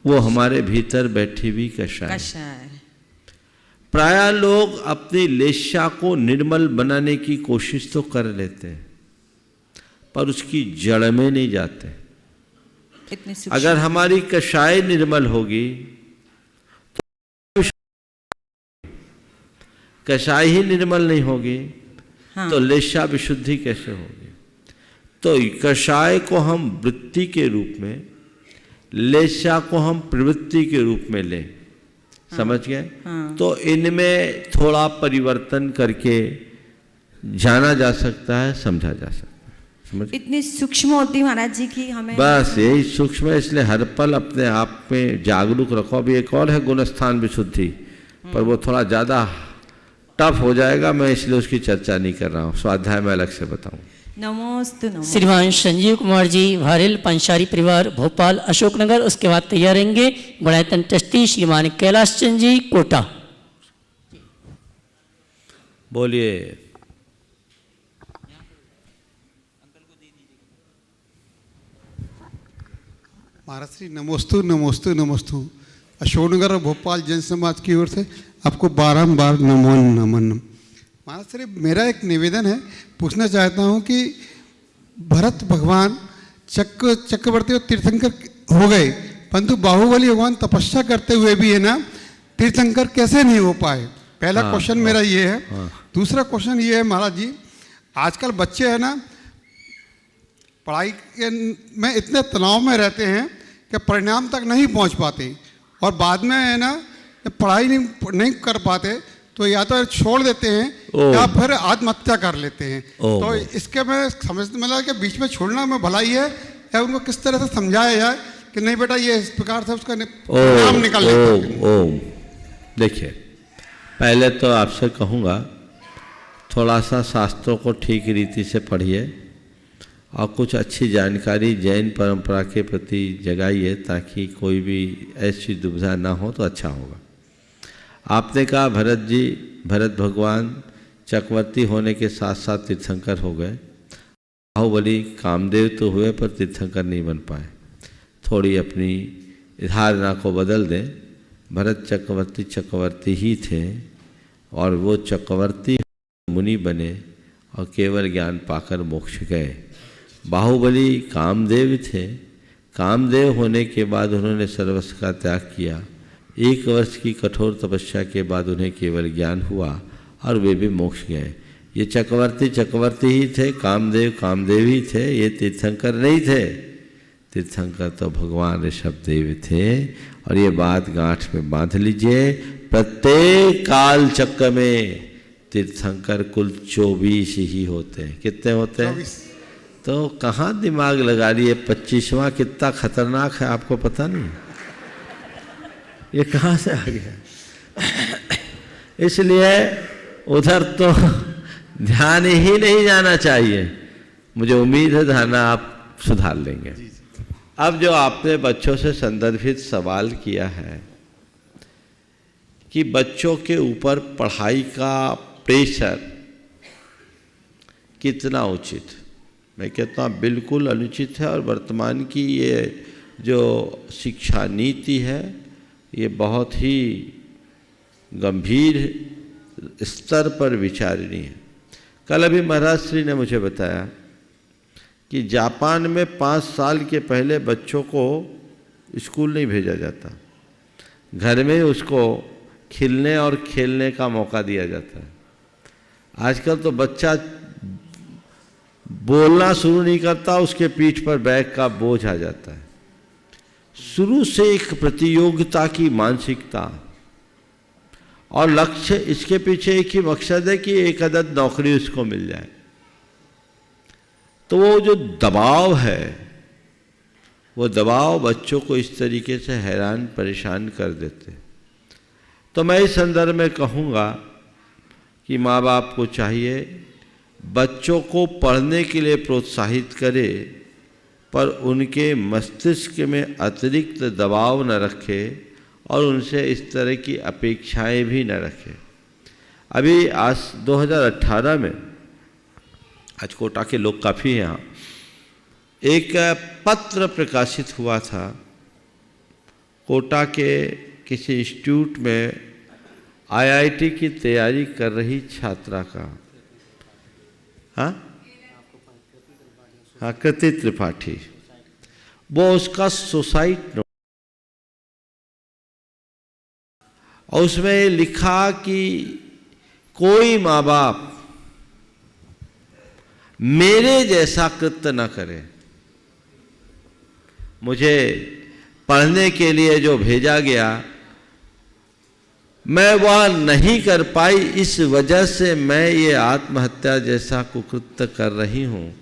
वो हमारे भीतर बैठी हुई कषाय। प्रायः लोग अपनी लेशा को निर्मल बनाने की कोशिश तो कर लेते हैं, पर उसकी जड़ में नहीं जाते। अगर हमारी कषाय निर्मल होगी तो कषाय ही निर्मल नहीं होगी, हाँ। तो लेशा विशुद्धि कैसे होगी? तो कषाय को हम वृत्ति के रूप में, लेशा को हम प्रवृत्ति के रूप में लें, हाँ। समझ गए? हाँ। तो इनमें थोड़ा परिवर्तन करके जाना जा सकता है, समझा जा सकता है। समझ? इतनी सूक्ष्म होती महाराज जी की हमें, बस यही सूक्ष्म है, इसलिए हर पल अपने आप में जागरूक रखो। अभी एक और है गुणस्थान विशुद्धि, पर वो थोड़ा ज़्यादा टफ हो जाएगा, मैं इसलिए उसकी चर्चा नहीं कर रहा हूँ, स्वाध्याय में अलग से बताऊँ। नमोस्तु नमो। श्रीमान संजीव कुमार जी, भारेल पंचारी परिवार, भोपाल अशोकनगर। उसके बाद तैयार रहेंगे गुणायतन ट्रस्टी श्रीमान कैलाश चंद जी, कोटा। बोलिए। महाराज श्री नमोस्तु नमोस्तु नमोस्तु। अशोकनगर और भोपाल जन समाज की ओर से आपको बारंबार नमो नमन। महाराज श्री, मेरा एक निवेदन है, पूछना चाहता हूँ कि भरत भगवान चक्रवर्ती और तीर्थंकर हो गए, परंतु बाहुबली भगवान तपस्या करते हुए भी है ना तीर्थंकर कैसे नहीं हो पाए? पहला क्वेश्चन मेरा ये है। दूसरा क्वेश्चन ये है महाराज जी, आजकल बच्चे है ना पढ़ाई में इतने तनाव में रहते हैं कि परिणाम तक नहीं पहुंच पाते, और बाद में है ना पढ़ाई नहीं कर पाते तो या तो छोड़ देते हैं या फिर आत्महत्या कर लेते हैं। तो इसके में समझ मिला कि बीच में छोड़ना में भलाई है, या उनको किस तरह से समझाया जाए कि नहीं बेटा ये इस प्रकार से उसका परिणाम निकलने। देखिए, पहले तो आपसे कहूँगा थोड़ा सा शास्त्रों को ठीक रीति से पढ़िए और कुछ अच्छी जानकारी जैन परंपरा के प्रति जगाइए, ताकि कोई भी ऐसी दुविधा ना हो तो अच्छा होगा। आपने कहा भरत भगवान चक्रवर्ती होने के साथ साथ तीर्थंकर हो गए। बाहुबली कामदेव तो हुए पर तीर्थंकर नहीं बन पाए। थोड़ी अपनी धारणा को बदल दें। भरत चक्रवर्ती ही थे, और वो चक्रवर्ती मुनि बने और केवल ज्ञान पाकर मोक्ष गए। बाहुबली कामदेव थे, कामदेव होने के बाद उन्होंने सर्वस्व का त्याग किया। 1 वर्ष की कठोर तपस्या के बाद उन्हें केवल ज्ञान हुआ और वे भी मोक्ष गए। ये चक्रवर्ती ही थे, कामदेव ही थे, ये तीर्थंकर नहीं थे। तीर्थंकर तो भगवान ऋषभदेव थे। और ये बात गांठ में बांध लीजिए, प्रत्येक काल चक्र में तीर्थंकर कुल 24 ही होते हैं। कितने होते हैं? तो कहाँ दिमाग लगा लिए? 25वां कितना खतरनाक है आपको पता नहीं? ये कहाँ से आ गया? इसलिए उधर तो ध्यान ही नहीं जाना चाहिए। मुझे उम्मीद है धारणा आप सुधार लेंगे। अब जो आपने बच्चों से संदर्भित सवाल किया है कि बच्चों के ऊपर पढ़ाई का प्रेशर कितना उचित, मैं कहता हूँ बिल्कुल अनुचित है। और वर्तमान की ये जो शिक्षा नीति है ये बहुत ही गंभीर स्तर पर विचारणीय है। कल अभी महाराज श्री ने मुझे बताया कि जापान में 5 साल के पहले बच्चों को स्कूल नहीं भेजा जाता, घर में उसको खिलने और खेलने का मौका दिया जाता है। आजकल तो बच्चा बोलना शुरू नहीं करता, उसके पीठ पर बैग का बोझ आ जाता है। शुरू से एक प्रतियोगिता की मानसिकता और लक्ष्य, इसके पीछे एक ही मकसद है कि एक अदद नौकरी उसको मिल जाए। तो वो जो दबाव है, वो दबाव बच्चों को इस तरीके से हैरान परेशान कर देते। तो मैं इस संदर्भ में कहूँगा कि माँ बाप को चाहिए बच्चों को पढ़ने के लिए प्रोत्साहित करे, पर उनके मस्तिष्क में अतिरिक्त दबाव न रखे और उनसे इस तरह की अपेक्षाएं भी न रखे। अभी आज 2018 में, आज कोटा के लोग काफ़ी हैं यहाँ, एक पत्र प्रकाशित हुआ था कोटा के किसी इंस्टीट्यूट में आईआईटी की तैयारी कर रही छात्रा का। हाँ, कृति त्रिपाठी, वो उसका सुसाइड नोट, और उसमें लिखा कि कोई माँ बाप मेरे जैसा कृत्य न करे। मुझे पढ़ने के लिए जो भेजा गया मैं वह नहीं कर पाई, इस वजह से मैं ये आत्महत्या जैसा कुकृत्य कर रही हूँ।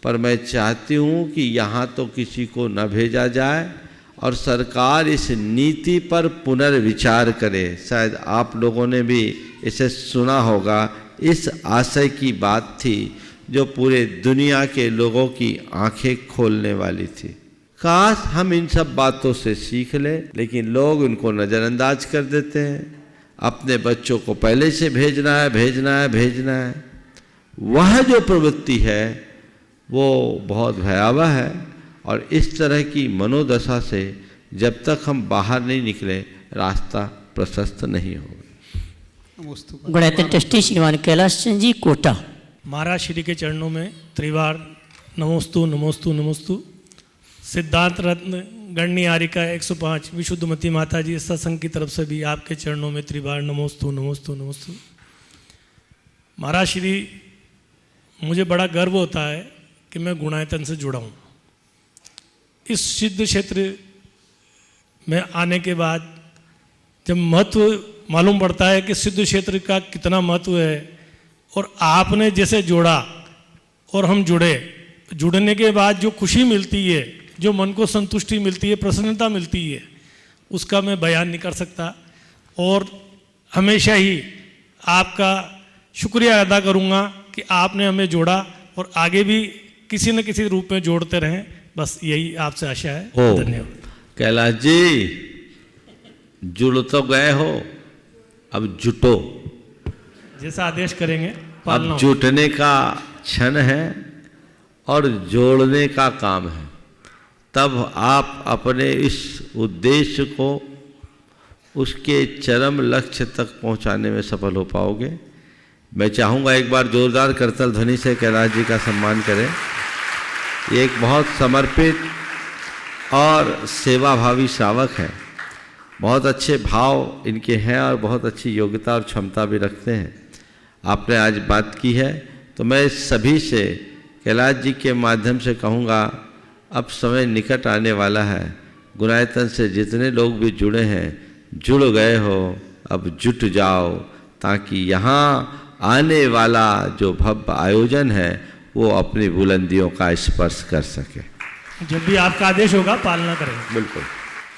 पर मैं चाहती हूँ कि यहाँ तो किसी को न भेजा जाए और सरकार इस नीति पर पुनर्विचार करे। शायद आप लोगों ने भी इसे सुना होगा, इस आशय की बात थी जो पूरे दुनिया के लोगों की आंखें खोलने वाली थी। काश हम इन सब बातों से सीख लें, लेकिन लोग उनको नज़रअंदाज कर देते हैं। अपने बच्चों को पहले से भेजना है, भेजना है, भेजना है। वह जो प्रवृत्ति है वो बहुत भयावह है, और इस तरह की मनोदशा से जब तक हम बाहर नहीं निकले रास्ता प्रशस्त नहीं होगा। गुणायतन ट्रस्टी श्रीमान कैलाश चंद जी, कोटा। महाराज श्री के चरणों में त्रिवार नमोस्तु नमोस्तु नमोस्तु। सिद्धांत रत्न गणनी आरिका 105 विशुद्धमती माता जी सत्संग की तरफ से भी आपके चरणों में त्रिवार नमोस्तु नमोस्तु नमोस्तु। महाराज श्री, मुझे बड़ा गर्व होता है कि मैं गुणायतन से जुड़ा हूँ। इस सिद्ध क्षेत्र में आने के बाद जब महत्व मालूम पड़ता है कि सिद्ध क्षेत्र का कितना महत्व है, और आपने जैसे जोड़ा और हम जुड़े, जुड़ने के बाद जो खुशी मिलती है, जो मन को संतुष्टि मिलती है, प्रसन्नता मिलती है, उसका मैं बयान नहीं कर सकता। और हमेशा ही आपका शुक्रिया अदा करूँगा कि आपने हमें जोड़ा और आगे भी किसी न किसी रूप में जोड़ते रहें। बस यही आपसे आशा है। धन्यवाद। कैलाश जी, जुड़ तो गए हो, अब जुटो। जैसा आदेश करेंगे अब जुटने का क्षण है और जोड़ने का काम है। तब आप अपने इस उद्देश्य को उसके चरम लक्ष्य तक पहुंचाने में सफल हो पाओगे। मैं चाहूँगा एक बार जोरदार करतल ध्वनि से कैलाश जी का सम्मान करें। ये एक बहुत समर्पित और सेवाभावी श्रावक है। बहुत अच्छे भाव इनके हैं और बहुत अच्छी योग्यता और क्षमता भी रखते हैं। आपने आज बात की है तो मैं सभी से कैलाश जी के माध्यम से कहूँगा, अब समय निकट आने वाला है। गुणायतन से जितने लोग भी जुड़े हैं, जुड़ गए हो, अब जुट जाओ, ताकि यहाँ आने वाला जो भव्य आयोजन है वो अपनी बुलंदियों का स्पर्श कर सके। जब भी आपका आदेश होगा पालना करेंगे। बिल्कुल।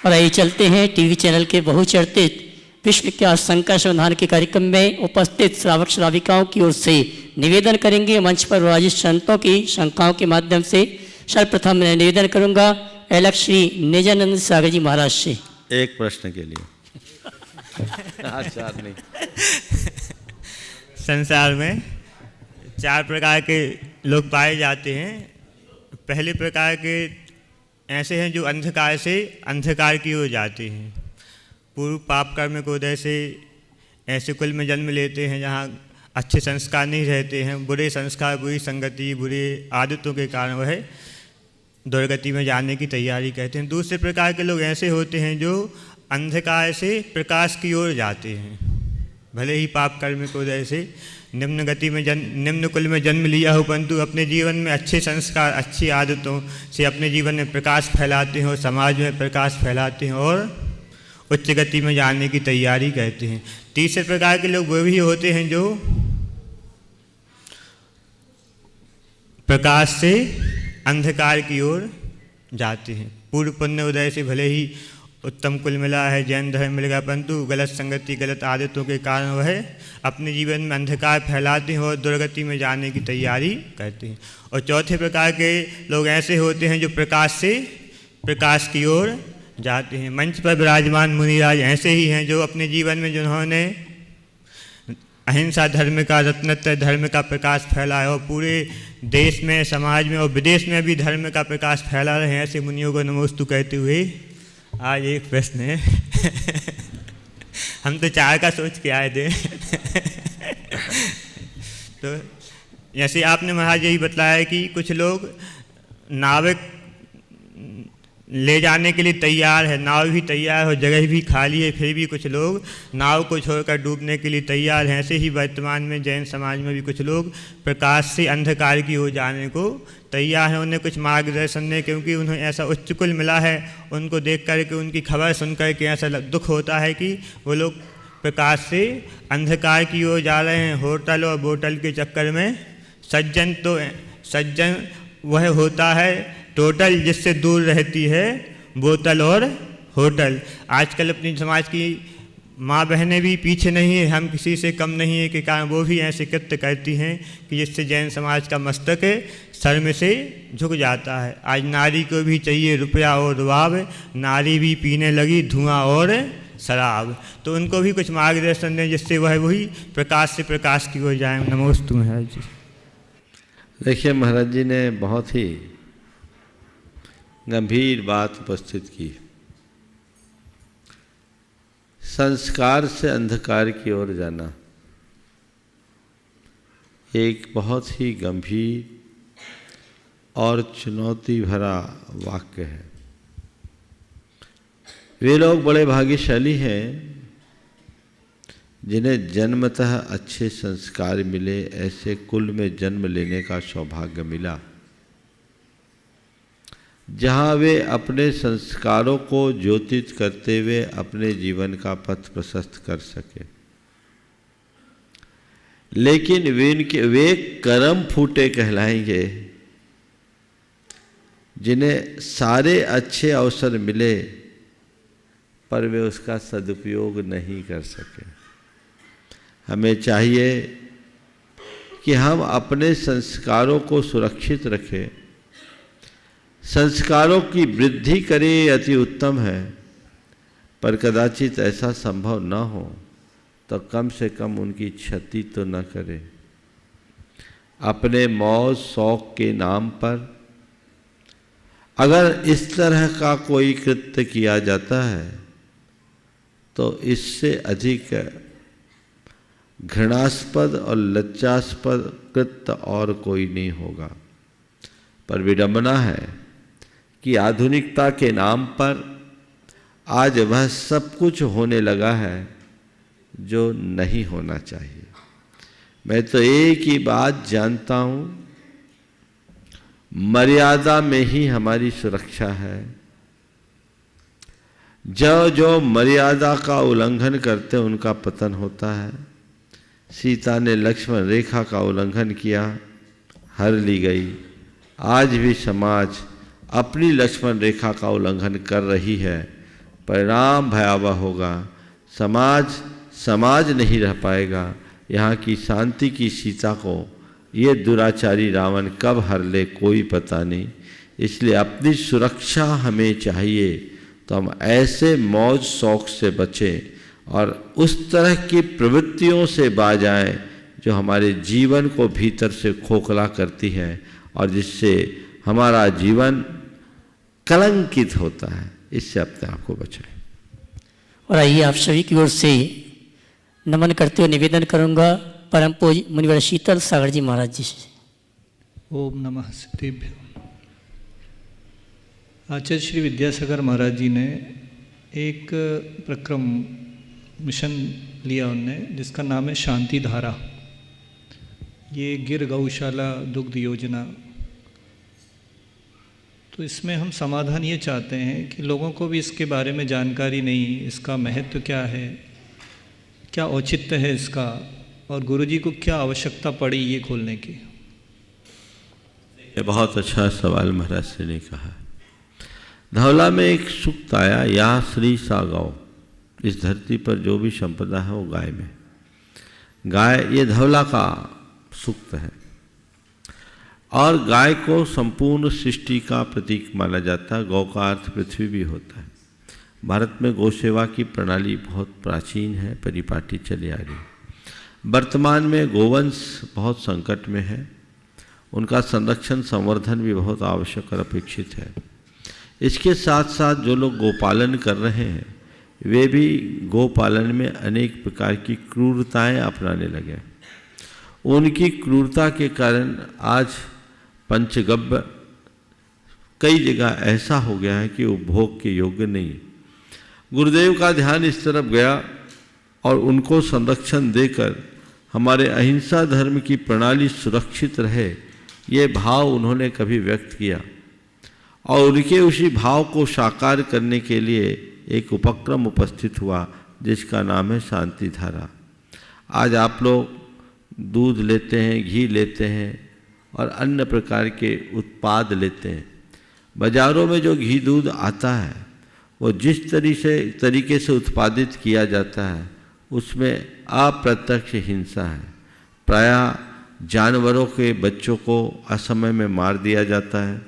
और आइए चलते हैं टीवी चैनल के बहुचर्चित विश्व के शंका समाधान के कार्यक्रम में उपस्थित श्रावक श्राविकाओं की ओर से निवेदन करेंगे। मंच पर विराजित संतों की शंकाओं के माध्यम से सर्वप्रथम मैं निवेदन करूंगा अलग श्री निजानंद सागर जी महाराज से। एक प्रश्न के लिए आचार नहीं। संसार में 4 प्रकार के लोग पाए जाते हैं। पहले प्रकार के ऐसे हैं जो अंधकार से अंधकार की ओर जाते हैं। पूर्व पाप कर्म को उदय से ऐसे कुल में जन्म लेते हैं जहाँ अच्छे संस्कार नहीं रहते हैं। बुरे संस्कार, बुरी संगति, बुरे आदतों के कारण वह दुर्गति में जाने की तैयारी करते हैं। दूसरे प्रकार के लोग ऐसे होते हैं जो अंधकार से प्रकाश की ओर जाते हैं। भले ही पाप कर्म को उदय से निम्न कुल में जन्म लिया हो, परंतु अपने जीवन में अच्छे संस्कार, अच्छी आदतों से अपने जीवन में प्रकाश फैलाते हैं और समाज में प्रकाश फैलाते हैं और उच्च गति में जाने की तैयारी करते हैं। तीसरे प्रकार के लोग वो भी होते हैं जो प्रकाश से अंधकार की ओर जाते हैं। पूर्व पुण्य उदय से भले ही उत्तम कुल मिला है, जैन धर्म मिल गया, परंतु गलत संगति, गलत आदतों के कारण वह अपने जीवन में अंधकार फैलाते हैं और दुर्गति में जाने की तैयारी करते हैं। और चौथे प्रकार के लोग ऐसे होते हैं जो प्रकाश से प्रकाश की ओर जाते हैं। मंच पर विराजमान मुनिराज ऐसे ही हैं जो अपने जीवन में जिन्होंने अहिंसा धर्म का, रत्नत्रय धर्म का प्रकाश फैलाया और पूरे देश में, समाज में और विदेश में भी धर्म का प्रकाश फैला रहे हैं। ऐसे मुनियों को नमोस्तु कहते हुए आज एक प्रश्न है। हम तो 4 का सोच के आए थे। तो जैसे आपने महाराज यही बतलाया कि कुछ लोग नाविक ले जाने के लिए तैयार है, नाव भी तैयार है, जगह भी खाली है, फिर भी कुछ लोग नाव को छोड़कर डूबने के लिए तैयार हैं। ऐसे ही वर्तमान में जैन समाज में भी कुछ लोग प्रकाश से अंधकार की ओर जाने को तैयार हैं। उन्हें कुछ मार्गदर्शन दें, क्योंकि उन्हें ऐसा उच्च कुल मिला है। उनको देख करके, उनकी खबर सुन करके ऐसा दुख होता है कि वो लोग प्रकाश से अंधकार की ओर जा रहे हैं। होटल और बोतल के चक्कर में सज्जन वह होता है टोटल जिससे दूर रहती है बोतल और होटल। आजकल अपनी समाज की माँ बहनें भी पीछे नहीं है, हम किसी से कम नहीं है के कारण वो भी ऐसे कृत्य करती हैं कि जिससे जैन समाज का मस्तक सर में से झुक जाता है। आज नारी को भी चाहिए रुपया और रुआब, नारी भी पीने लगी धुआं और शराब। तो उनको भी कुछ मार्गदर्शन दें जिससे वह वही प्रकाश से प्रकाश की ओर जाए। नमोस्तु महाराज जी। देखिए, महाराज जी ने बहुत ही गंभीर बात उपस्थित की। संस्कार से अंधकार की ओर जाना एक बहुत ही गंभीर और चुनौती भरा वाक्य है। वे लोग बड़े भाग्यशाली हैं जिन्हें जन्मतः अच्छे संस्कार मिले, ऐसे कुल में जन्म लेने का सौभाग्य मिला जहाँ वे अपने संस्कारों को ज्योतित करते हुए अपने जीवन का पथ प्रशस्त कर सके। लेकिन वे कर्म फूटे कहलाएंगे जिन्हें सारे अच्छे अवसर मिले पर वे उसका सदुपयोग नहीं कर सके। हमें चाहिए कि हम अपने संस्कारों को सुरक्षित रखें। संस्कारों की वृद्धि करें अति उत्तम है, पर कदाचित ऐसा संभव न हो तो कम से कम उनकी क्षति तो न करें। अपने मौज शौक के नाम पर अगर इस तरह का कोई कृत्य किया जाता है तो इससे अधिक घृणास्पद और लज्जास्पद कृत्य और कोई नहीं होगा। पर विडंबना है कि आधुनिकता के नाम पर आज वह सब कुछ होने लगा है जो नहीं होना चाहिए। मैं तो एक ही बात जानता हूँ, मर्यादा में ही हमारी सुरक्षा है। जो मर्यादा का उल्लंघन करते उनका पतन होता है। सीता ने लक्ष्मण रेखा का उल्लंघन किया, हर ली गई। आज भी समाज अपनी लक्ष्मण रेखा का उल्लंघन कर रही है, परिणाम भयावह होगा। समाज नहीं रह पाएगा। यहाँ की शांति की सीता को ये दुराचारी रावण कब हर ले कोई पता नहीं। इसलिए अपनी सुरक्षा हमें चाहिए, तो हम ऐसे मौज शौक से बचें और उस तरह की प्रवृत्तियों से बाज आएं जो हमारे जीवन को भीतर से खोखला करती हैं और जिससे हमारा जीवन कलंकित होता है। इससे अपने आप को बचाएं। और आइए आप सभी की ओर से नमन करते हुए निवेदन करूंगा परम पूज्य मुनिवर शीतल सागर जी महाराज जी से। ओम नमः सिद्धेभ्यो। आचार्य श्री विद्यासागर महाराज जी ने एक प्रक्रम मिशन लिया उनने, जिसका नाम है शांति धारा। ये गिर गौशाला दुग्ध योजना। तो इसमें हम समाधान ये चाहते हैं कि लोगों को भी इसके बारे में जानकारी नहीं, इसका महत्व क्या है, क्या औचित्य है इसका, और गुरुजी को क्या आवश्यकता पड़ी ये खोलने की। ये बहुत अच्छा सवाल महाराज जी ने कहा। धौला में एक सूक्त आया, या श्री सा गौ। इस धरती पर जो भी संपदा है वो गाय में। गाय ये धौला का सूक्त है और गाय को संपूर्ण सृष्टि का प्रतीक माना जाता है। गौ का अर्थ पृथ्वी भी होता है। भारत में गौ सेवा की प्रणाली बहुत प्राचीन है, परिपाटी चली आ रही। वर्तमान में गोवंश बहुत संकट में है, उनका संरक्षण संवर्धन भी बहुत आवश्यक और अपेक्षित है। इसके साथ साथ जो लोग गोपालन कर रहे हैं वे भी गोपालन में अनेक प्रकार की क्रूरताएं अपनाने लगे। उनकी क्रूरता के कारण आज पंचगव्य कई जगह ऐसा हो गया है कि वो भोग के योग्य नहीं। गुरुदेव का ध्यान इस तरफ गया और उनको संरक्षण देकर हमारे अहिंसा धर्म की प्रणाली सुरक्षित रहे, ये भाव उन्होंने कभी व्यक्त किया और उनके उसी भाव को साकार करने के लिए एक उपक्रम उपस्थित हुआ जिसका नाम है शांति धारा। आज आप लोग दूध लेते हैं, घी लेते हैं और अन्य प्रकार के उत्पाद लेते हैं। बाज़ारों में जो घी दूध आता है वो जिस तरीके से उत्पादित किया जाता है उसमें अप्रत्यक्ष हिंसा है। प्रायः जानवरों के बच्चों को असमय में मार दिया जाता है,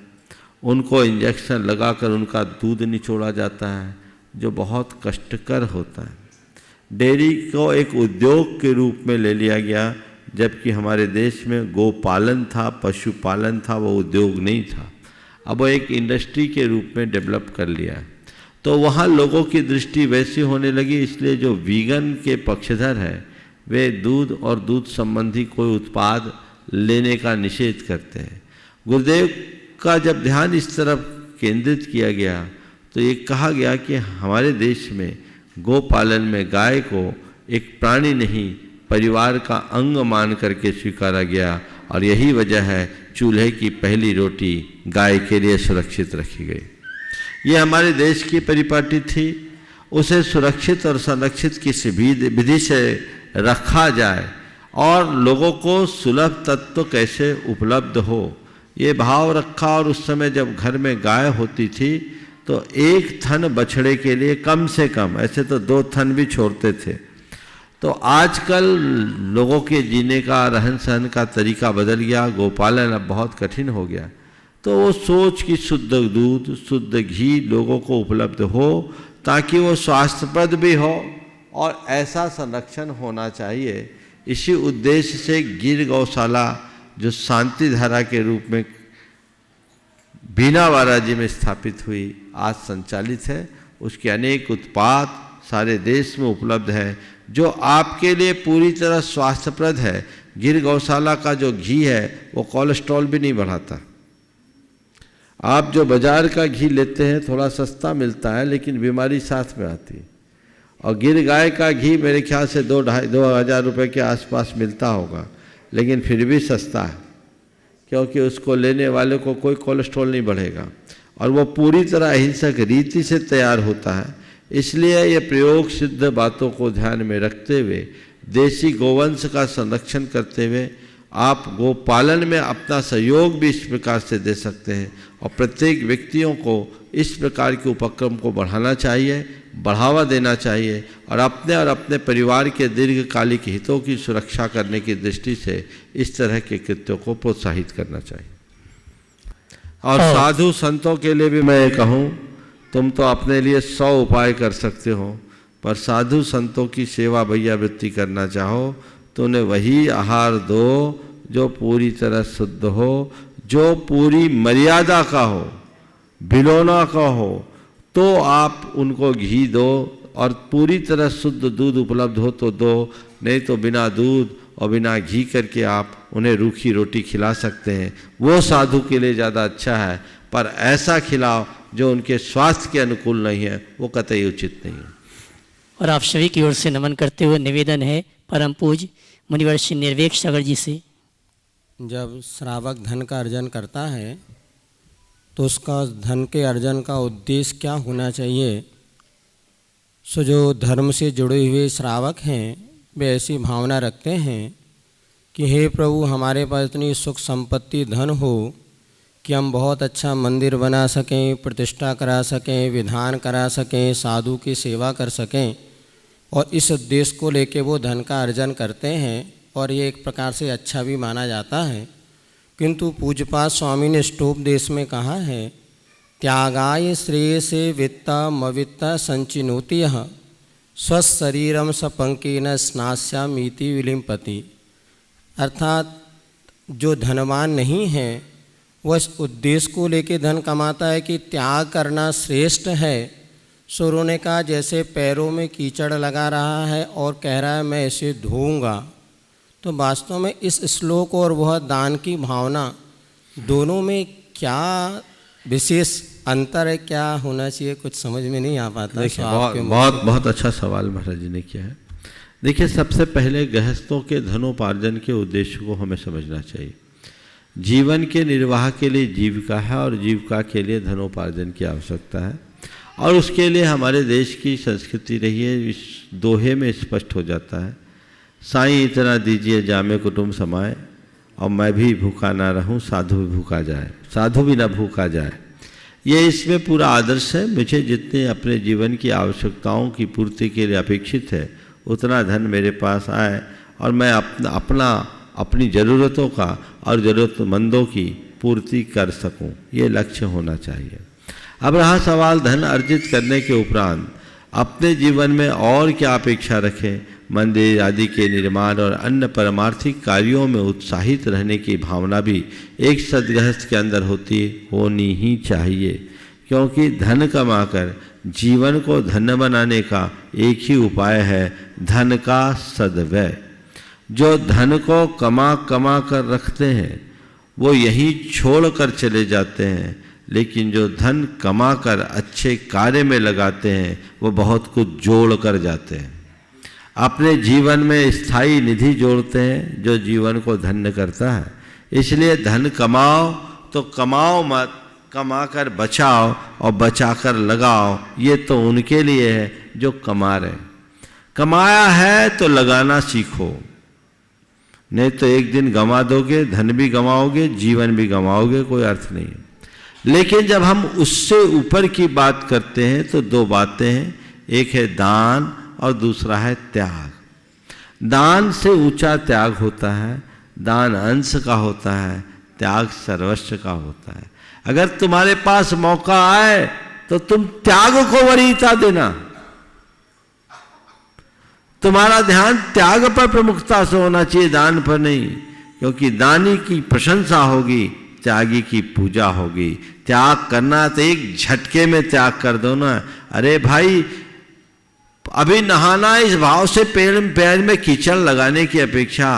उनको इंजेक्शन लगाकर उनका दूध निचोड़ा जाता है जो बहुत कष्टकर होता है। डेयरी को एक उद्योग के रूप में ले लिया गया, जबकि हमारे देश में गोपालन था, पशुपालन था, वो उद्योग नहीं था। अब वो एक इंडस्ट्री के रूप में डेवलप कर लिया है। तो वहाँ लोगों की दृष्टि वैसी होने लगी, इसलिए जो वीगन के पक्षधर हैं वे दूध और दूध संबंधी कोई उत्पाद लेने का निषेध करते हैं। गुरुदेव का जब ध्यान इस तरफ केंद्रित किया गया तो ये कहा गया कि हमारे देश में गोपालन में गाय को एक प्राणी नहीं परिवार का अंग मान करके स्वीकारा गया और यही वजह है चूल्हे की पहली रोटी गाय के लिए सुरक्षित रखी गई। ये हमारे देश की परिपाटी थी। उसे सुरक्षित और संरक्षित किसी विधि से रखा जाए और लोगों को सुलभ तत्व कैसे उपलब्ध हो, ये भाव रखा। और उस समय जब घर में गाय होती थी तो एक थन बछड़े के लिए कम से कम, ऐसे तो 2 थन भी छोड़ते थे। तो आजकल लोगों के जीने का, रहन सहन का तरीका बदल गया, गोपालन अब बहुत कठिन हो गया। तो वो सोच कि शुद्ध दूध, शुद्ध घी लोगों को उपलब्ध हो ताकि वो स्वास्थ्यप्रद भी हो और ऐसा संरक्षण होना चाहिए। इसी उद्देश्य से गिर गौशाला जो शांति धारा के रूप में बीनावाड़ा जी में स्थापित हुई, आज संचालित है। उसके अनेक उत्पाद सारे देश में उपलब्ध है जो आपके लिए पूरी तरह स्वास्थ्यप्रद है। गिर गौशाला का जो घी है वो कोलेस्ट्रॉल भी नहीं बढ़ाता। आप जो बाजार का घी लेते हैं थोड़ा सस्ता मिलता है लेकिन बीमारी साथ में आती है। और गिर गाय का घी मेरे ख्याल से 2,000 रुपये के आसपास मिलता होगा, लेकिन फिर भी सस्ता है क्योंकि उसको लेने वाले को कोई कोलेस्ट्रॉल नहीं बढ़ेगा और वो पूरी तरह अहिंसक रीति से तैयार होता है। इसलिए ये प्रयोग सिद्ध बातों को ध्यान में रखते हुए, देसी गोवंश का संरक्षण करते हुए आप गोपालन में अपना सहयोग भी इस प्रकार से दे सकते हैं। और प्रत्येक व्यक्तियों को इस प्रकार के उपक्रम को बढ़ाना चाहिए, बढ़ावा देना चाहिए और अपने परिवार के दीर्घकालिक हितों की सुरक्षा करने की दृष्टि से इस तरह के कृत्यों को प्रोत्साहित करना चाहिए। और साधु संतों के लिए भी मैं कहूँ, तुम तो अपने लिए 100 उपाय कर सकते हो, पर साधु संतों की सेवा भैया वृत्ति करना चाहो तो उन्हें वही आहार दो जो पूरी तरह शुद्ध हो, जो पूरी मर्यादा का हो, बिलोना का हो, तो आप उनको घी दो, और पूरी तरह शुद्ध दूध उपलब्ध हो तो दो, नहीं तो बिना दूध और बिना घी करके आप उन्हें रूखी रोटी खिला सकते हैं, वो साधु के लिए ज़्यादा अच्छा है। पर ऐसा खिलाओ जो उनके स्वास्थ्य के अनुकूल नहीं है, वो कतई उचित नहीं है। और आप सभी की ओर से नमन करते हुए निवेदन है परम पूज्य मुनिवर श्री निर्वेक सागर जी से। जब श्रावक धन का अर्जन करता है तो उसका धन के अर्जन का उद्देश्य क्या होना चाहिए? सो जो धर्म से जुड़े हुए श्रावक हैं वे ऐसी भावना रखते हैं कि हे प्रभु, हमारे पास इतनी सुख संपत्ति धन हो कि हम बहुत अच्छा मंदिर बना सकें, प्रतिष्ठा करा सकें, विधान करा सकें, साधु की सेवा कर सकें, और इस उद्देश्य को लेके वो धन का अर्जन करते हैं, और ये एक प्रकार से अच्छा भी माना जाता है। किंतु पूज्यपाद स्वामी ने स्टोपदेश में कहा है, त्यागाय श्रेयसे वित्तमवित्त संचिनोति यः स्वशरीरम सपंकेन स्नास्यामीति विलिम्पति। अर्थात जो धनवान नहीं है वह इस उद्देश्य को लेके धन कमाता है कि त्याग करना श्रेष्ठ है। सो उन्होंने कहा जैसे पैरों में कीचड़ लगा रहा है और कह रहा है मैं इसे धोऊंगा, तो वास्तव में इस श्लोक और वह दान की भावना दोनों में क्या विशेष अंतर है, क्या होना चाहिए, कुछ समझ में नहीं आ पाता। देखिए बहुत अच्छा सवाल महाराज जी ने किया है। देखिए, सबसे पहले गृहस्थों के धनोपार्जन के उद्देश्य को हमें समझना चाहिए। जीवन के निर्वाह के लिए जीविका है और जीविका के लिए धनोपार्जन की आवश्यकता है, और उसके लिए हमारे देश की संस्कृति रही है। इस दोहे में स्पष्ट हो जाता है, साईं इतना दीजिए जामे कुटुंब समाए, और मैं भी भूखा ना रहूं, साधु भी भूखा जाए, साधु भी ना भूखा जाए। ये इसमें पूरा आदर्श है। मुझे जितने अपने जीवन की आवश्यकताओं की पूर्ति के लिए अपेक्षित है उतना धन मेरे पास आए, और मैं अपनी ज़रूरतों का और ज़रूरतमंदों की पूर्ति कर सकूं, ये लक्ष्य होना चाहिए। अब रहा सवाल धन अर्जित करने के उपरांत अपने जीवन में और क्या अपेक्षा रखें। मंदिर आदि के निर्माण और अन्य परमार्थिक कार्यों में उत्साहित रहने की भावना भी एक सद्गृहस्थ के अंदर होनी ही चाहिए, क्योंकि धन कमाकर जीवन को धन्य बनाने का एक ही उपाय है, धन का सद्व्यय। जो धन को कमा कर रखते हैं वो यहीं छोड़ कर चले जाते हैं, लेकिन जो धन कमा कर अच्छे कार्य में लगाते हैं वो बहुत कुछ जोड़ कर जाते हैं। अपने जीवन में स्थायी निधि जोड़ते हैं जो जीवन को धन्य करता है। इसलिए धन कमाओ तो कमाओ मत, कमा कर बचाओ और बचा कर लगाओ। ये तो उनके लिए है जो कमा रहे। कमाया है तो लगाना सीखो, नहीं तो एक दिन गंवा दोगे, धन भी गंवाओगे, जीवन भी गंवाओगे, कोई अर्थ नहीं है। लेकिन जब हम उससे ऊपर की बात करते हैं तो दो बातें हैं, एक है दान और दूसरा है त्याग। दान से ऊंचा त्याग होता है। दान अंश का होता है, त्याग सर्वस्व का होता है। अगर तुम्हारे पास मौका आए तो तुम त्याग को वरीयता देना। तुम्हारा ध्यान त्याग पर प्रमुखता से होना चाहिए, दान पर नहीं, क्योंकि दानी की प्रशंसा होगी, त्यागी की पूजा होगी। त्याग करना तो एक झटके में त्याग कर दो ना। अरे भाई, अभी नहाना, इस भाव से पैर में कीचड़ लगाने की अपेक्षा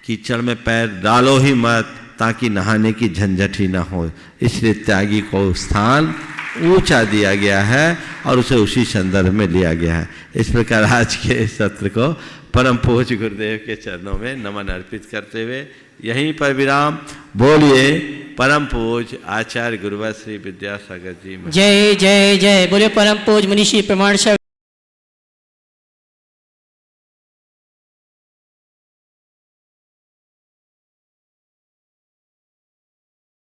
कीचड़ में पैर डालो ही मत, ताकि नहाने की झंझट ही ना हो। इसलिए त्यागी को स्थान ऊंचा दिया गया है और उसे उसी संदर्भ में लिया गया है। इस प्रकार आज के सत्र को परम पूज्य गुरुदेव के चरणों में नमन अर्पित करते हुए यहीं पर विराम। बोलिए परम पूज्य आचार्य गुरुवर श्री विद्यासागर जी। जय जय जय। बोले परम पूज्य मुनि श्री प्रमाण